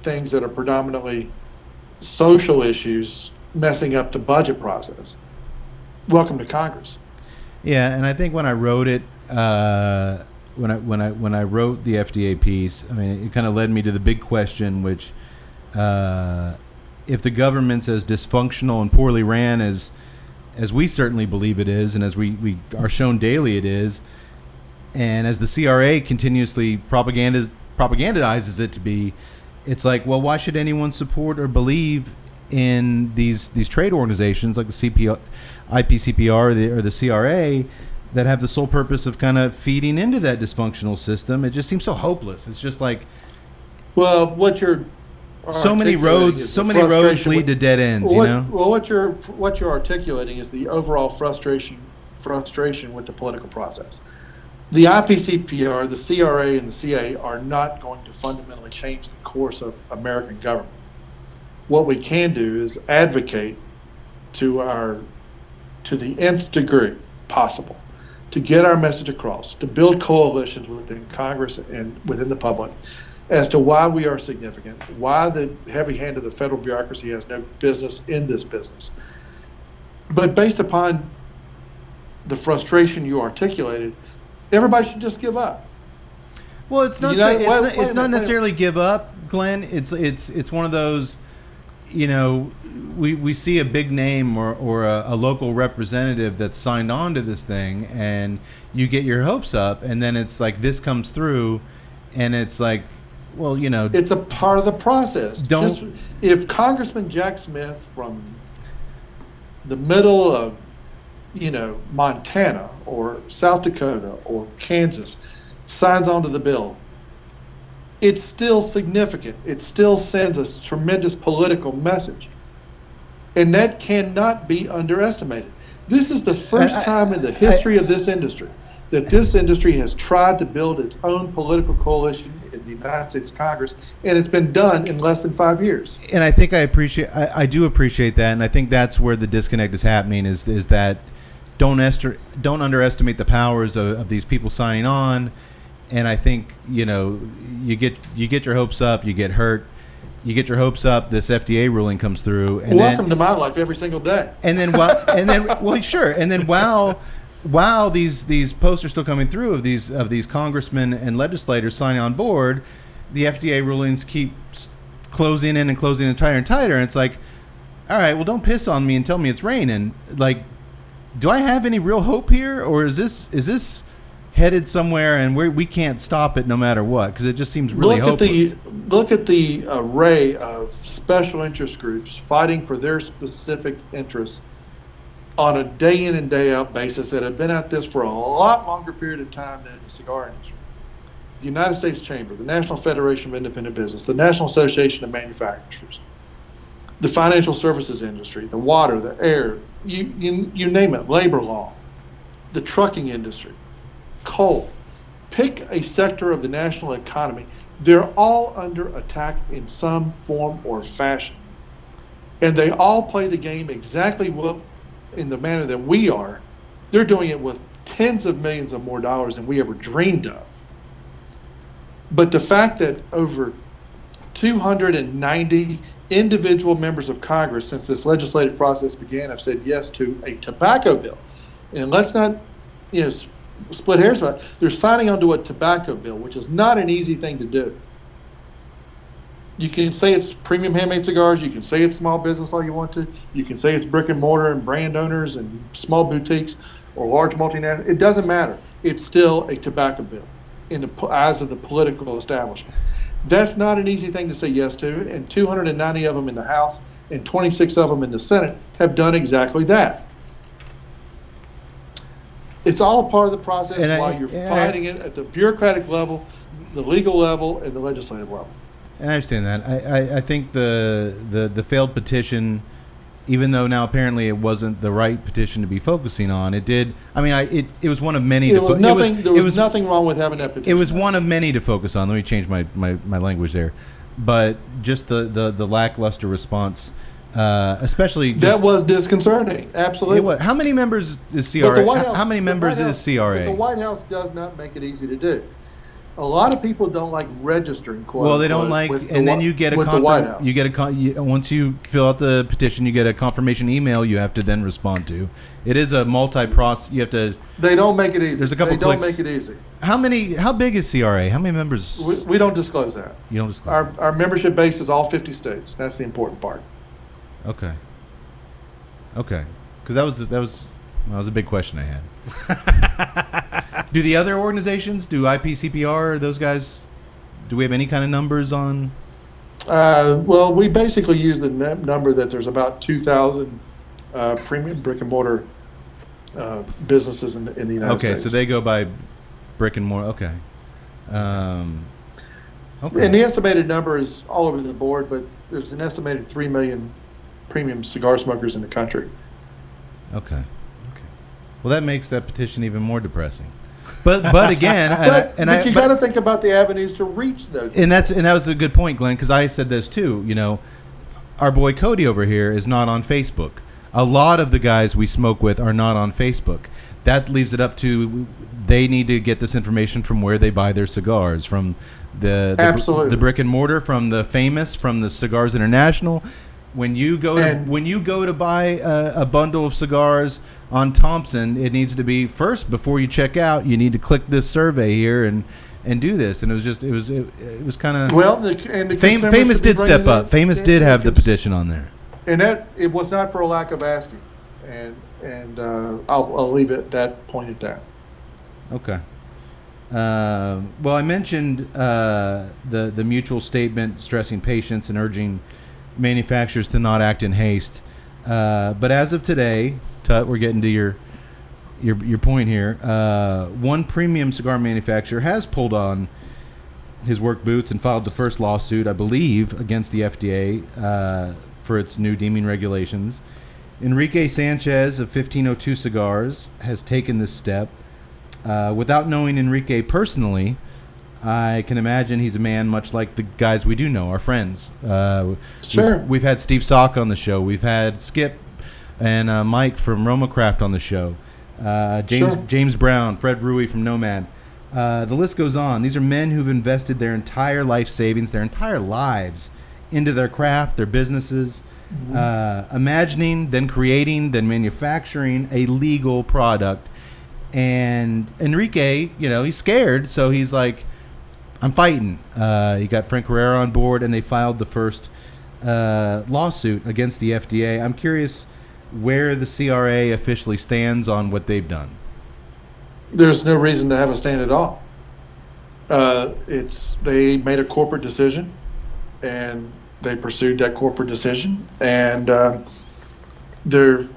things that are predominantly social issues messing up the budget process. Welcome to Congress. Yeah, and I think when I wrote it, when I wrote the FDA piece, I mean, it kind of led me to the big question, which if the government's as dysfunctional and poorly ran as we certainly believe it is, and as we are shown daily it is, and as the CRA continuously propagandizes it to be, it's like, well, why should anyone support or believe in these trade organizations like the IPCPR or the CRA that have the sole purpose of kind of feeding into that dysfunctional system? It just seems so hopeless. It's just like, well, what you're so many roads lead to dead ends. Well, what you're articulating is the overall frustration with the political process. The IPCPR, the CRA, and the CA are not going to fundamentally change the course of American government. What we can do is advocate to the nth degree possible to get our message across, to build coalitions within Congress and within the public as to why we are significant, why the heavy hand of the federal bureaucracy has no business in this business. But based upon the frustration you articulated, everybody should just give up. Well, it's not. It's not necessarily give up, Glenn. It's one of those. We see a big name or a local representative that's signed on to this thing, and you get your hopes up, and then it's like this comes through, and it's like, well, it's a part of the process. If Congressman Jack Smith from the middle of Montana or South Dakota or Kansas signs onto the bill, it's still significant. It still sends a tremendous political message. And that cannot be underestimated. This is the first time in the history of this industry that this industry has tried to build its own political coalition in the United States Congress, and it's been done in less than 5 years. And I think I do appreciate that, and I think that's where the disconnect is happening, is that don't underestimate the powers of these people signing on. And I think you get your hopes up, you get hurt, you get your hopes up. This FDA ruling comes through, and welcome to my life every single day. And then while these posts are still coming through of these congressmen and legislators signing on board, the FDA rulings keep closing in and closing tighter and tighter. And it's like, all right, well, don't piss on me and tell me it's raining. Like, do I have any real hope here, or is this headed somewhere and we can't stop it no matter what? Because it just seems really hopeless. Look at the array of special interest groups fighting for their specific interests on a day in and day out basis that have been at this for a lot longer period of time than the cigar industry. The United States Chamber, the National Federation of Independent Business, the National Association of Manufacturers. the financial services industry, the water, the air, you name it, labor law, the trucking industry, coal. Pick a sector of the national economy. They're all under attack in some form or fashion. And they all play the game exactly in the manner that we are. They're doing it with tens of millions of more dollars than we ever dreamed of. But the fact that over 290 individual members of Congress since this legislative process began have said yes to a tobacco bill. And let's not, split hairs about it. They're signing onto a tobacco bill, which is not an easy thing to do. You can say it's premium handmade cigars. You can say it's small business all you want to. You can say it's brick and mortar and brand owners and small boutiques or large multinationals. It doesn't matter. It's still a tobacco bill in the eyes of the political establishment. That's not an easy thing to say yes to, and 290 of them in the House and 26 of them in the Senate have done exactly that. It's all part of the process while you're fighting it at the bureaucratic level, the legal level, and the legislative level. And I understand that. I think the failed petition, even though now apparently it wasn't the right petition to be focusing on, it did. I mean, it was one of many. There was nothing wrong with having that petition. It was one of many to focus on. Let me change my language there. But just the lackluster response, especially that was disconcerting. Absolutely. How many members is CRA? How many members is CRA? But the White House does not make it easy to do. A lot of people don't like registering. Well, they don't like, and then you get the White House. Once you fill out the petition, you get a confirmation email. You have to then respond to. It is a multi-process. You have to. They don't make it easy. There's a couple clicks. They don't make it easy. How big is CRA? How many members? We don't disclose that. You don't disclose. Our membership base is all 50 states. That's the important part. Okay. Because that was a big question I had. Do the other organizations, do IPCPR, those guys, do we have any kind of numbers on? Well, we basically use the number that there's about 2,000 premium brick and mortar businesses in the United States. Okay, so they go by brick and mortar. Okay. Okay. And the estimated number is all over the board, but there's an estimated 3 million premium cigar smokers in the country. Okay. Well, that makes that petition even more depressing. But again, but you got to think about the avenues to reach those. And that was a good point, Glenn, because I said this too. Our boy Cody over here is not on Facebook. A lot of the guys we smoke with are not on Facebook. That leaves it up to they need to get this information from where they buy their cigars, from the brick and mortar, from the famous, from the Cigars International. When you go to buy a bundle of cigars on Thompson, it needs to be first before you check out. You need to click this survey here and do this. And it was kind of well. Famous did step up. Famous did have the petition on there, and that it was not for a lack of asking. And I'll leave it that point at that. Okay. Well, I mentioned the mutual statement stressing patience and urging manufacturers to not act in haste. But as of today, Tut, we're getting to your point here. One premium cigar manufacturer has pulled on his work boots and filed the first lawsuit, I believe, against the FDA for its new deeming regulations. Enrique Sanchez of 1502 Cigars has taken this step. Without knowing Enrique personally, I can imagine he's a man much like the guys we do know, our friends. Sure. We've had Steve Sock on the show. We've had Skip and Mike from RomaCraft on the show. James Brown, Fred Rui from Nomad. The list goes on. These are men who've invested their entire life savings, their entire lives into their craft, their businesses, imagining, then creating, then manufacturing a legal product. And Enrique, he's scared, so he's like, I'm fighting. He got Frank Herrera on board, and they filed the first lawsuit against the FDA. I'm curious where the CRA officially stands on what they've done. There's no reason to have a stand at all. They made a corporate decision, and they pursued that corporate decision, and there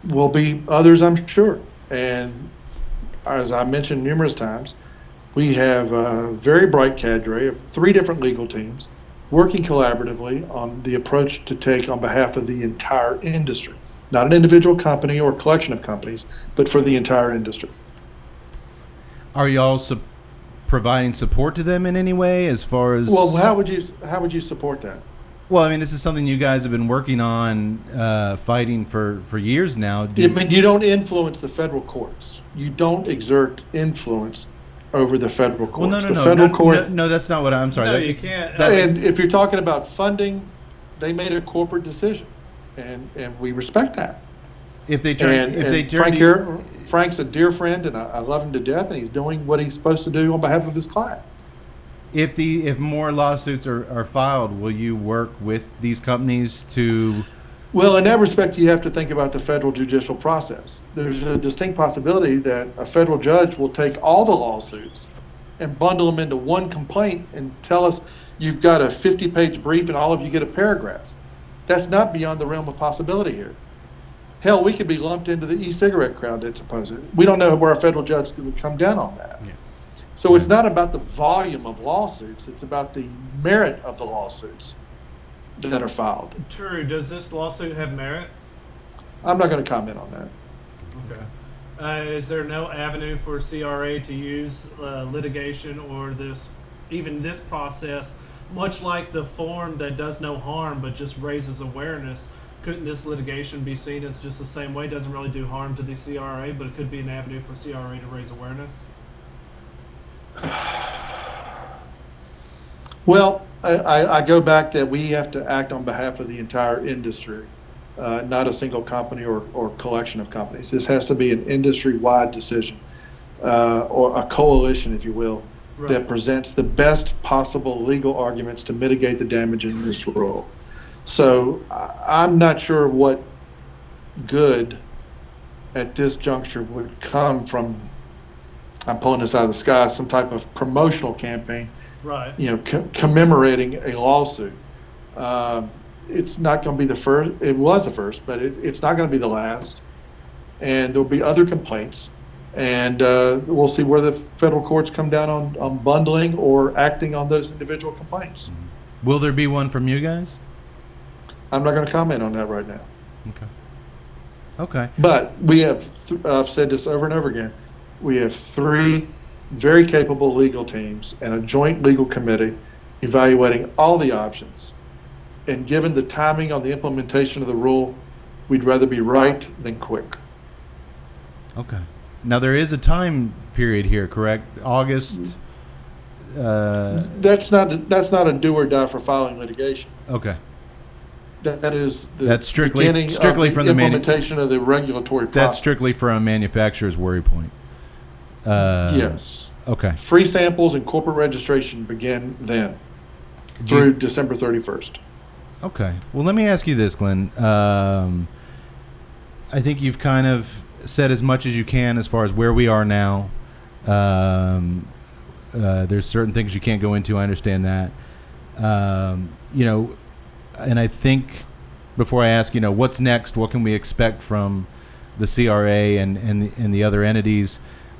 will be others, I'm sure. And as I mentioned numerous times, we have a very bright cadre of 3 different legal teams working collaboratively on the approach to take on behalf of the entire industry, not an individual company or collection of companies, but for the entire industry. Are y'all providing support to them in any way as far as? Well, how would you support that? Well, I mean, this is something you guys have been working on, fighting for years now. I mean, you don't influence the federal courts. You don't exert influence over the federal courts. Well, The federal court. no, that's not what I'm sorry. No, you can't. And if you're talking about funding, they made a corporate decision, and we respect that. If they turn, Frank's a dear friend, and I love him to death, and he's doing what he's supposed to do on behalf of his client. If more lawsuits are filed, will you work with these companies to? Well, in that respect, you have to think about the federal judicial process. There's a distinct possibility that a federal judge will take all the lawsuits and bundle them into one complaint and tell us you've got a 50-page brief and all of you get a paragraph. That's not beyond the realm of possibility here. Hell, we could be lumped into the e-cigarette crowd that's opposed to it. We don't know where a federal judge would come down on that. Yeah. So it's not about the volume of lawsuits. It's about the merit of the lawsuits that are filed. True. Does this lawsuit have merit? I'm not going to comment on that. Okay. Is there no avenue for CRA to use litigation or this process, much like the form that does no harm but just raises awareness? Couldn't this litigation be seen as just the same way? It doesn't really do harm to the CRA, but it could be an avenue for CRA to raise awareness? Well, I go back that we have to act on behalf of the entire industry, not a single company or collection of companies. This has to be an industry-wide decision, or a coalition, if you will, Right. that presents the best possible legal arguments to mitigate the damage in this rule. So I'm not sure what good at this juncture would come from, I'm pulling this out of the sky, some type of promotional campaign, Right. commemorating a lawsuit. It's not going to be the first. It was the first, but it's not going to be the last. And there'll be other complaints. And we'll see where the federal courts come down on bundling or acting on those individual complaints. Will there be one from you guys? I'm not going to comment on that right now. Okay. But we have, I've said this over and over again, we have 3 very capable legal teams and a joint legal committee evaluating all the options. And given the timing on the implementation of the rule, we'd rather be right than quick. Okay. Now there is a time period here, correct? August. That's not a do or die for filing litigation. Okay. That is the That's strictly beginning from of the the implementation of the regulatory process. That's strictly for a manufacturer's worry point. Yes. Okay. Free samples and corporate registration begin then through December 31st. Okay. Well, let me ask you this, Glynn. I think you've kind of said as much as you can as far as where we are now. There's certain things you can't go into. I understand that. And I think before I ask, what's next? What can we expect from the CRA and the other entities?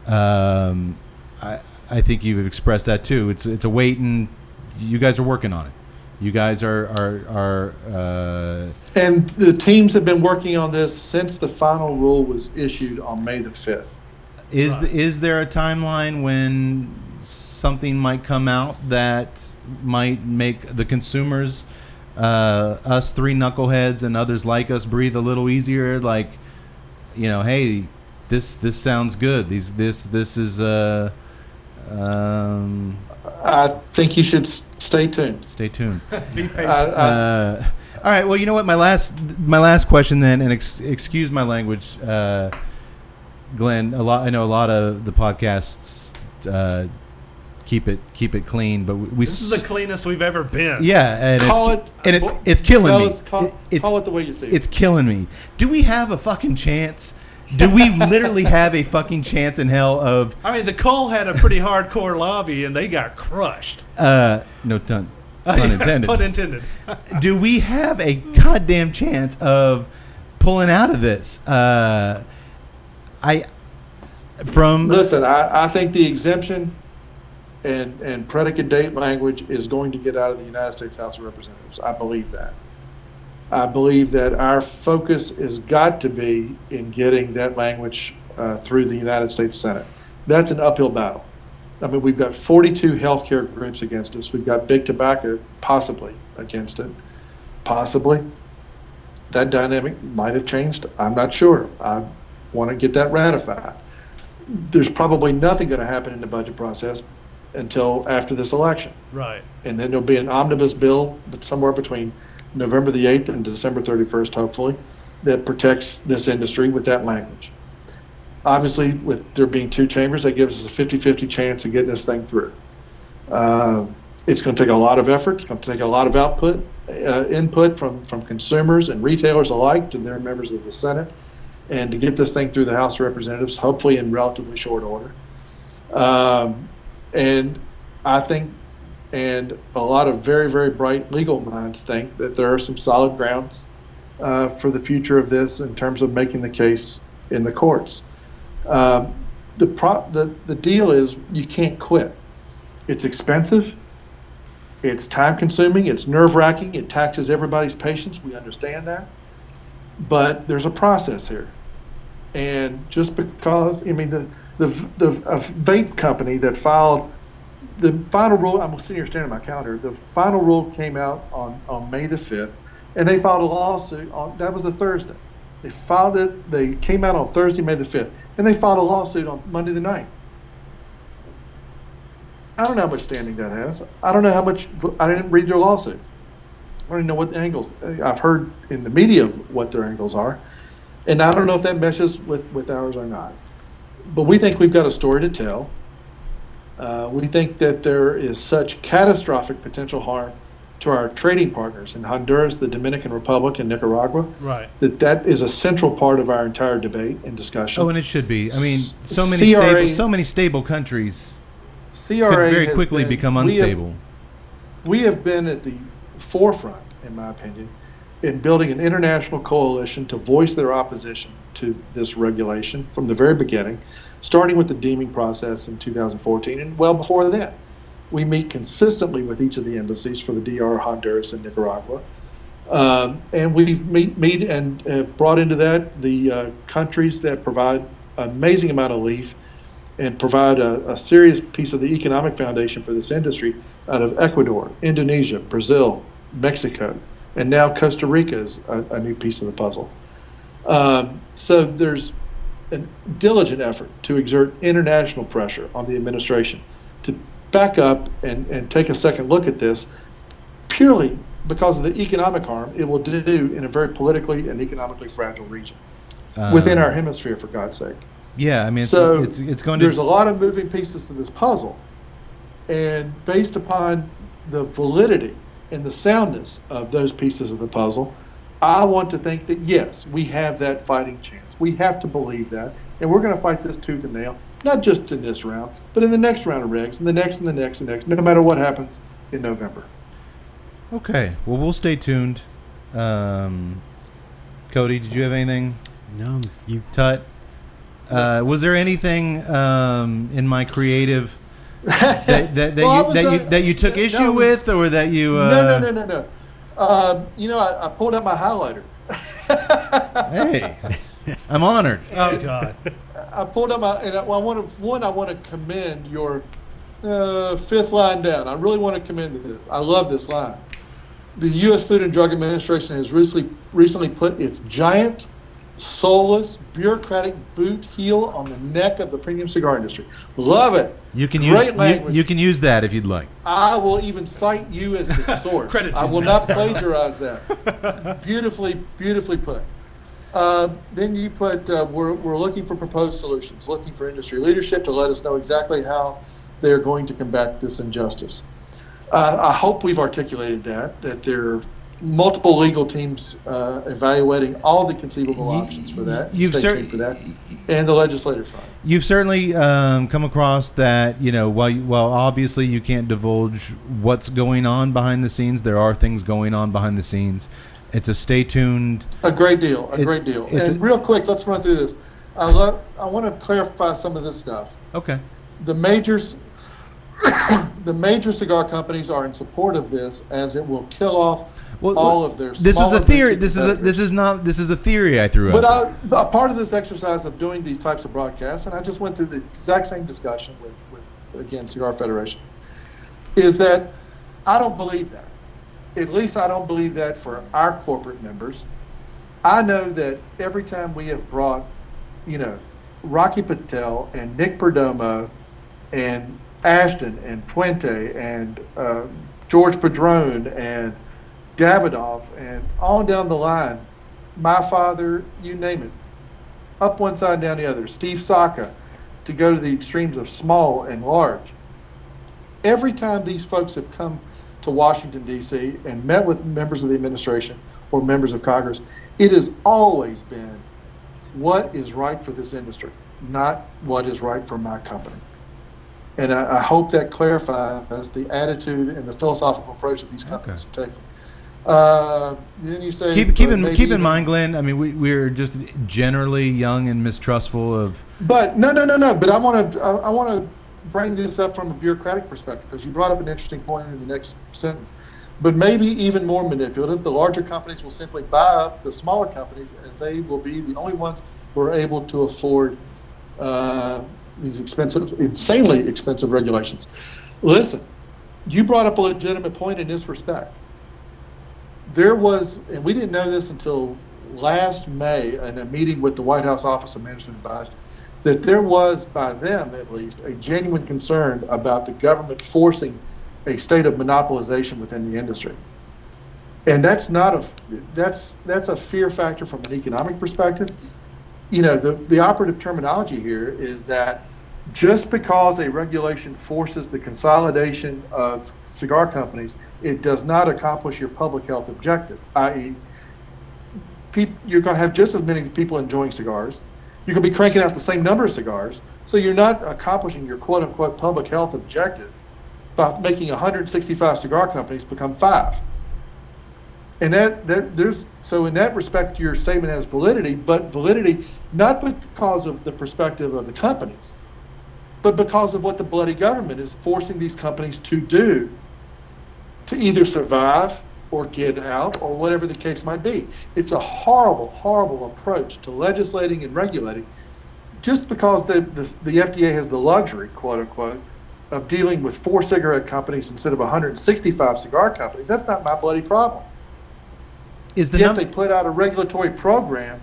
I think you've expressed that too. It's a wait, and you guys are working on it. You guys are And the teams have been working on this since the final rule was issued on May the 5th. Is there a timeline when something might come out that might make the consumers, us 3 knuckleheads and others like us, breathe a little easier? Like, hey, this sounds good. This is I think you should stay tuned. Stay tuned. Be patient. All right. Well, you know what? My last question then, and excuse my language, Glenn. I know a lot of the podcasts keep it clean, but this is the cleanest we've ever been. Yeah, and it's killing fellas, me. Call it the way you see it. It's killing me. Do we have a fucking chance? Do we literally have a fucking chance in hell of? I mean, the Cole had a pretty hardcore lobby, and they got crushed. No pun intended. Pun intended. Do we have a goddamn chance of pulling out of this? Listen, I think the exemption and predicate date language is going to get out of the United States House of Representatives. I believe that. I believe that our focus has got to be in getting that language through the United States Senate. That's an uphill battle. I mean, we've got 42 healthcare groups against us. We've got big tobacco possibly against it. Possibly. That dynamic might have changed. I'm not sure. I want to get that ratified. There's probably nothing going to happen in the budget process until after this election. Right. And then there'll be an omnibus bill, but somewhere between November the 8th and December 31st, hopefully, that protects this industry with that language. Obviously, with there being two chambers, that gives us a 50-50 chance of getting this thing through. It's going to take a lot of effort. It's going to take a lot of input from consumers and retailers alike to their members of the Senate, and to get this thing through the House of Representatives, hopefully in relatively short order. And I think, and a lot of very, very bright legal minds think that there are some solid grounds for the future of this in terms of making the case in the courts. The deal is you can't quit. It's expensive. It's time consuming. It's nerve wracking. It taxes everybody's patience. We understand that. But there's a process here. And just because, I mean, the vape company that filed the final rule, I'm sitting here staring at my calendar, the final rule came out on May the 5th, and they filed a lawsuit that was a Thursday. They came out on Thursday, May the 5th, and they filed a lawsuit on Monday the 9th. I don't know how much standing that has. I don't know how much, I didn't read their lawsuit. I don't even know what the angles, I've heard in the media what their angles are, and I don't know if that meshes with ours or not. But we think we've got a story to tell. We think that there is such catastrophic potential harm to our trading partners in Honduras, the Dominican Republic, and Nicaragua. Right. That is a central part of our entire debate and discussion. Oh, and it should be. I mean, CRA so many stable countries CRA could very has quickly been- become unstable. We have been at the forefront, in my opinion, in building an international coalition to voice their opposition to this regulation from the very beginning, starting with the deeming process in 2014 and well before that. We meet consistently with each of the embassies for the DR, Honduras, and Nicaragua. And we meet and have brought into that the countries that provide an amazing amount of leaf and provide a serious piece of the economic foundation for this industry out of Ecuador, Indonesia, Brazil, Mexico, and now Costa Rica is a new piece of the puzzle. So there's a diligent effort to exert international pressure on the administration to back up and take a second look at this, purely because of the economic harm it will do in a very politically and economically fragile region within our hemisphere, for God's sake. Yeah, I mean, So it's going to. there's a lot of moving pieces to this puzzle, and based upon the validity and the soundness of those pieces of the puzzle, I want to think that yes, we have that fighting chance. We have to believe that, and we're going to fight this tooth and nail, not just in this round, but in the next round of regs, and the next, and the next, and the next, no matter what happens in November. Okay, well, we'll stay tuned. Cody, did you have anything? No, you. Tut? Was there anything in my creative that you took issue with, or that you? No. I pulled out my highlighter. Hey, I'm honored. Oh God. I pulled out my, and I want to commend your fifth line down. I really want to commend this. I love this line. The U.S. Food and Drug Administration has recently put its giant, soulless, bureaucratic boot heel on the neck of the premium cigar industry. Love it. You can Great language. you can use that if you'd like. I will even cite you as the source. Credit to I will NASCAR. not plagiarize that. Beautifully put. Then you put, we're looking for proposed solutions, looking for industry leadership to let us know exactly how they're going to combat this injustice. I hope we've articulated that there are multiple legal teams evaluating all the conceivable options for that, stay tuned for that, and the legislative front. You've certainly come across that, while obviously you can't divulge what's going on behind the scenes, there are things going on behind the scenes. It's a stay tuned. A great deal. And real quick, let's run through this. I want to clarify some of this stuff. Okay. The majors, the major cigar companies are in support of this, as it will kill off all of their. This is a theory. This is a theory I threw out. But a part of this exercise of doing these types of broadcasts, and I just went through the exact same discussion with again, Cigar Federation, is that I don't believe that. At least I don't believe that for our corporate members. I know that every time we have brought, Rocky Patel and Nick Perdomo and Ashton and Puente and George Padron and Davidoff and on down the line, my father, you name it, up one side and down the other, Steve Saka, to go to the extremes of small and large. Every time these folks have come to Washington, D.C. and met with members of the administration or members of Congress, it has always been what is right for this industry, not what is right for my company. And I hope that clarifies the attitude and the philosophical approach that these companies have taken. Then you say keep in mind, Glenn. I mean, we're just generally young and mistrustful of. But no. But I want to bring this up from a bureaucratic perspective, because you brought up an interesting point in the next sentence. But maybe even more manipulative, the larger companies will simply buy up the smaller companies, as they will be the only ones who are able to afford these insanely expensive regulations. Listen, you brought up a legitimate point in this respect. There was, and we didn't know this until last May in a meeting with the White House Office of Management Advisory, that there was, by them at least, a genuine concern about the government forcing a state of monopolization within the industry. And that's a fear factor from an economic perspective. The operative terminology here is that just because a regulation forces the consolidation of cigar companies, it does not accomplish your public health objective, i.e., you're going to have just as many people enjoying cigars. You're going to be cranking out the same number of cigars, so you're not accomplishing your quote-unquote public health objective by making 165 cigar companies become 5. And so in that respect, your statement has validity, but validity not because of the perspective of the companies, but because of what the bloody government is forcing these companies to do to either survive or get out or whatever the case might be. It's a horrible, horrible approach to legislating and regulating just because the FDA has the luxury, quote unquote, of dealing with 4 cigarette companies instead of 165 cigar companies. That's not my bloody problem. Yet they put out a regulatory program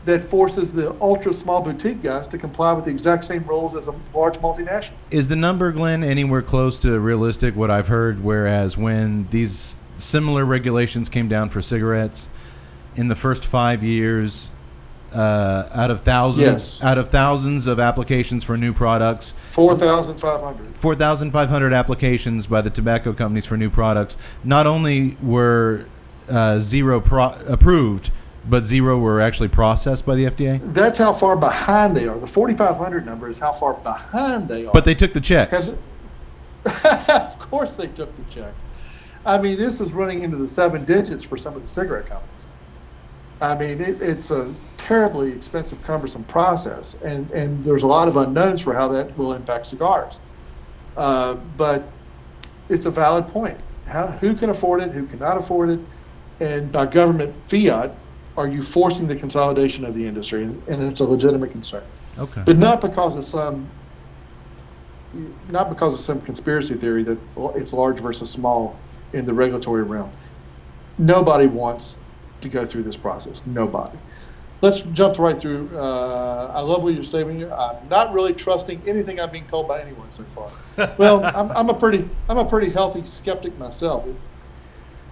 that forces the ultra small boutique guys to comply with the exact same rules as a large multinational. Is the number, Glenn, anywhere close to realistic, what I've heard, whereas when these similar regulations came down for cigarettes in the first 5 years, out of thousands of applications for new products, 4,500 applications by the tobacco companies for new products, not only were 0 approved, but 0 were actually processed by the FDA? That's how far behind they are. The 4,500 number is how far behind they are. But they took the checks. Of course they took the checks. I mean, this is running into the 7 digits for some of the cigarette companies. I mean, it's a terribly expensive, cumbersome process, and there's a lot of unknowns for how that will impact cigars. But it's a valid point. Who can afford it, who cannot afford it, and by government fiat, are you forcing the consolidation of the industry? And it's a legitimate concern. Okay. But not because of some conspiracy theory that it's large versus small in the regulatory realm. Nobody wants to go through this process. Nobody. Let's jump right through. I love what you're saying here. I'm not really trusting anything I'm being told by anyone so far. Well, I'm a pretty healthy skeptic myself.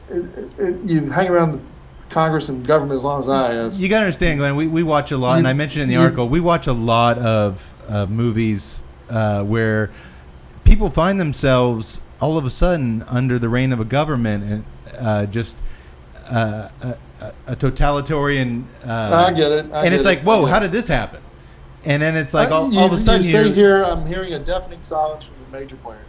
You hang around Congress and government as long as I have. You got to understand, Glenn, we watch a lot, and I mentioned in the article, we watch a lot of movies where people find themselves all of a sudden under the reign of a government and just a totalitarian. I get it. And it's like, whoa, how did this happen? And then it's like all of a sudden you say here, I'm hearing a deafening silence from the major players.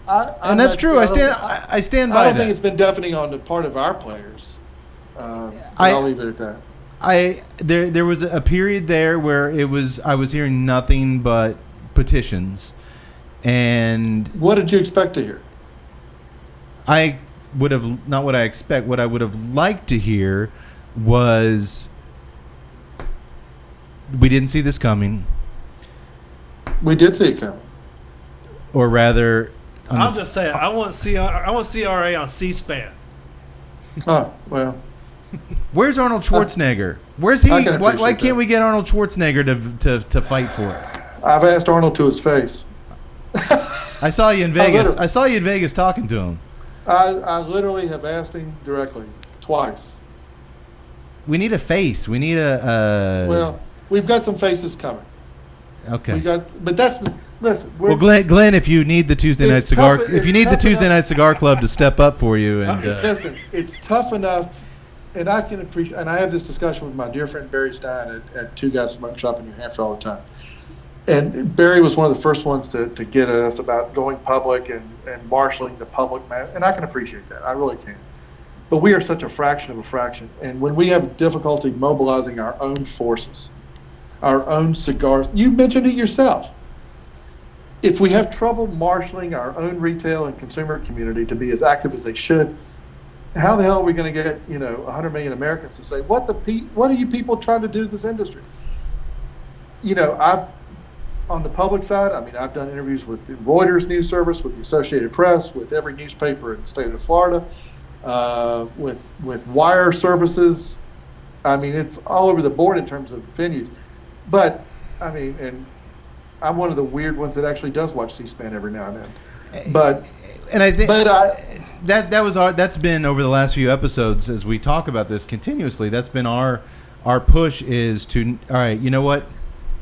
And that's true. I stand by that. I don't think it's been deafening on the part of our players. I'll leave it at that. There was a period there where I was hearing nothing but petitions, And What did you expect to hear? I would have, not what I expect, what I would have liked to hear was, we didn't see this coming. We did see it coming. Or rather, I'll just say it. I want CRA on C-SPAN. Oh, well. where's Arnold Schwarzenegger? Where's he? I can Why appreciate can't that. we get Arnold Schwarzenegger to fight for us? I've asked Arnold to his face. I saw you in Vegas. literally- I saw you in Vegas talking to him. I literally have asked him directly twice. We need a face. We need a. Well, we've got some faces coming. Okay. But that's listen. Well, Glenn, if you need the Tuesday night It's cigar, tough- if you it's need the tough Tuesday enough- night cigar club to step up for you, and Listen, it's tough enough, and I can appreciate. And I have this discussion with my dear friend Barry Stein at Two Guys Smoke Shop in New Hampshire all the time. And Barry was one of the first ones to get at us about going public and marshaling the public matter. And I can appreciate that. I really can. But we are such a fraction of a fraction. And when we have difficulty mobilizing our own forces, our own cigars, you mentioned it yourself. If we have trouble marshaling our own retail and consumer community to be as active as they should, how the hell are we going to get 100 million Americans to say, what are you people trying to do to this industry? On the public side, I've done interviews with the Reuters news service, with the Associated Press, with every newspaper in the state of Florida, with wire services. It's all over the board in terms of venues. But, and I'm one of the weird ones that actually does watch C-SPAN every now and then. But, and I think but that's been over the last few episodes as we talk about this continuously. That's been our push is to, all right, you know what?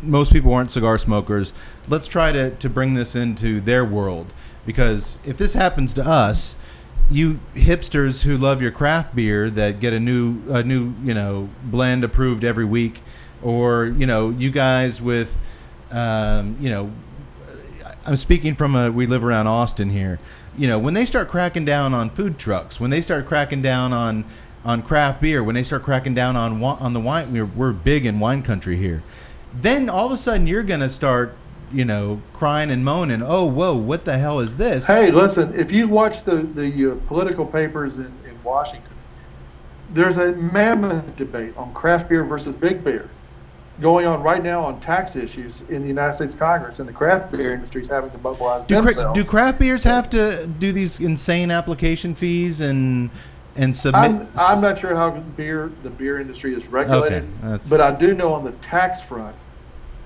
Most people aren't cigar smokers. Let's try to bring this into their world, because if this happens to us, you hipsters who love your craft beer that get a new blend approved every week, or you guys with I'm speaking from we live around Austin here. When they start cracking down on food trucks, when they start cracking down on craft beer, when they start cracking down on the wine, we're big in wine country here. Then all of a sudden you're going to start, crying and moaning, oh, whoa, what the hell is this? Hey, listen, if you watch the political papers in Washington, there's a mammoth debate on craft beer versus big beer going on right now on tax issues in the United States Congress, and the craft beer industry is having to mobilize themselves. Do craft beers have to do these insane application fees and submit? I'm not sure how the beer industry is regulated, but I do know on the tax front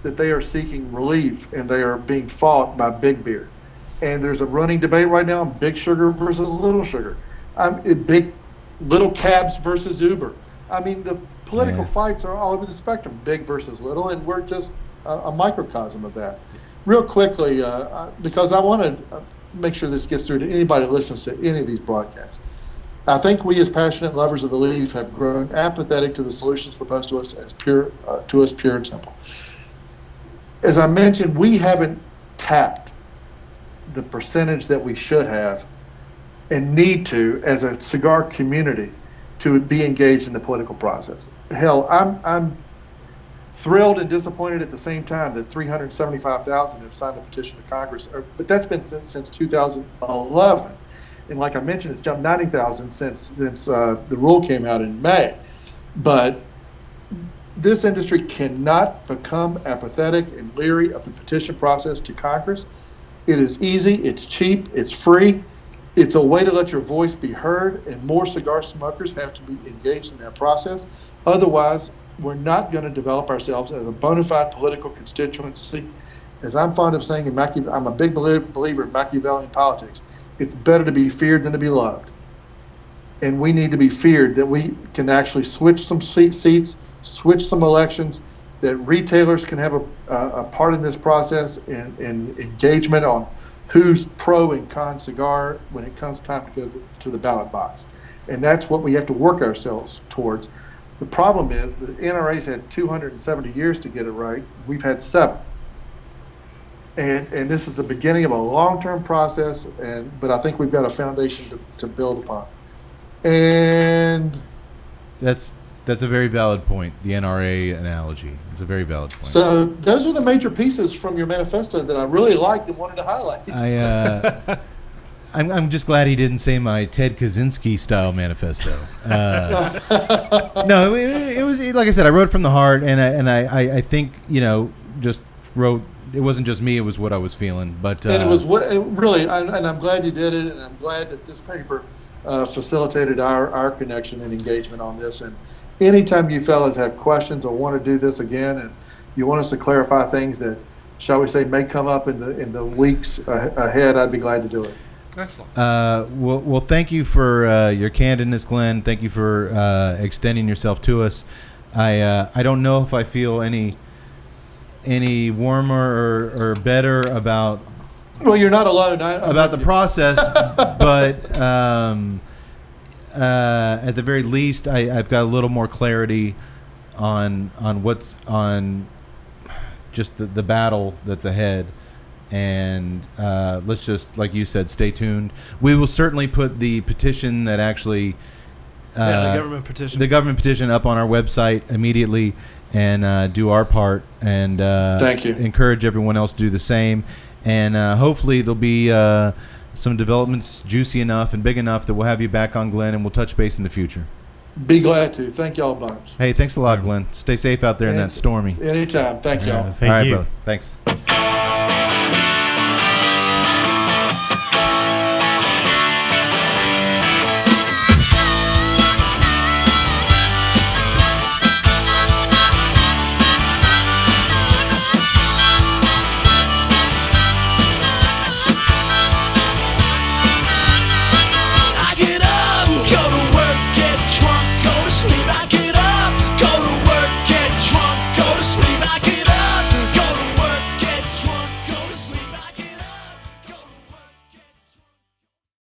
that they are seeking relief and they are being fought by big beer. And there's a running debate right now on big sugar versus little sugar. Big little cabs versus Uber. The political fights are all over the spectrum, big versus little, and we're just a microcosm of that. Real quickly, because I want to make sure this gets through to anybody that listens to any of these broadcasts. I think we, as passionate lovers of the leaf, have grown apathetic to the solutions proposed to us as pure and simple. As I mentioned, we haven't tapped the percentage that we should have and need to, as a cigar community, to be engaged in the political process. Hell, I'm thrilled and disappointed at the same time that 375,000 have signed a petition to Congress, but that's been since 2011. And like I mentioned, it's jumped 90,000 since the rule came out in May. But this industry cannot become apathetic and leery of the petition process to Congress. It is easy, it's cheap, it's free. It's a way to let your voice be heard, and more cigar smokers have to be engaged in that process. Otherwise, we're not going to develop ourselves as a bona fide political constituency. As I'm fond of saying, I'm a big believer in Machiavellian politics. It's better to be feared than to be loved. And we need to be feared that we can actually switch some seats, switch some elections, that retailers can have a part in this process and engagement on who's pro and con cigar when it comes time to go to the ballot box. And that's what we have to work ourselves towards. The problem is the NRA's had 270 years to get it right. We've had 7. And this is the beginning of a long-term process, but I think we've got a foundation to build upon. And that's That's a very valid point. The NRA analogy. It's a very valid point. So those are the major pieces from your manifesto that I really liked and wanted to highlight. I'm just glad he didn't say my Ted Kaczynski style manifesto. No, it was like I said. I wrote from the heart, and I think just wrote. It wasn't just me; it was what I was feeling. But and it was really, and I'm glad you did it, and I'm glad that this paper facilitated our connection and engagement on this. And anytime you fellas have questions or want to do this again, and you want us to clarify things that, shall we say, may come up in the weeks ahead, I'd be glad to do it. Excellent. Well, thank you for your candidness, Glynn. Thank you for extending yourself to us. I don't know if I feel any warmer or better about. Well, you're not alone. About the process, but at the very least, I've got a little more clarity on what's on just the battle that's ahead. And let's just, like you said, stay tuned. We will certainly put the petition that actually the government petition up on our website immediately, and do our part, and thank you. Encourage everyone else to do the same. And hopefully there'll be some developments juicy enough and big enough that we'll have you back on, Glynn, and we'll touch base in the future. Be glad to. Thank y'all a bunch. Hey, thanks a lot, Glynn. Stay safe out there in that stormy. Anytime. Thank y'all. Thank All right, you. brother. Thanks.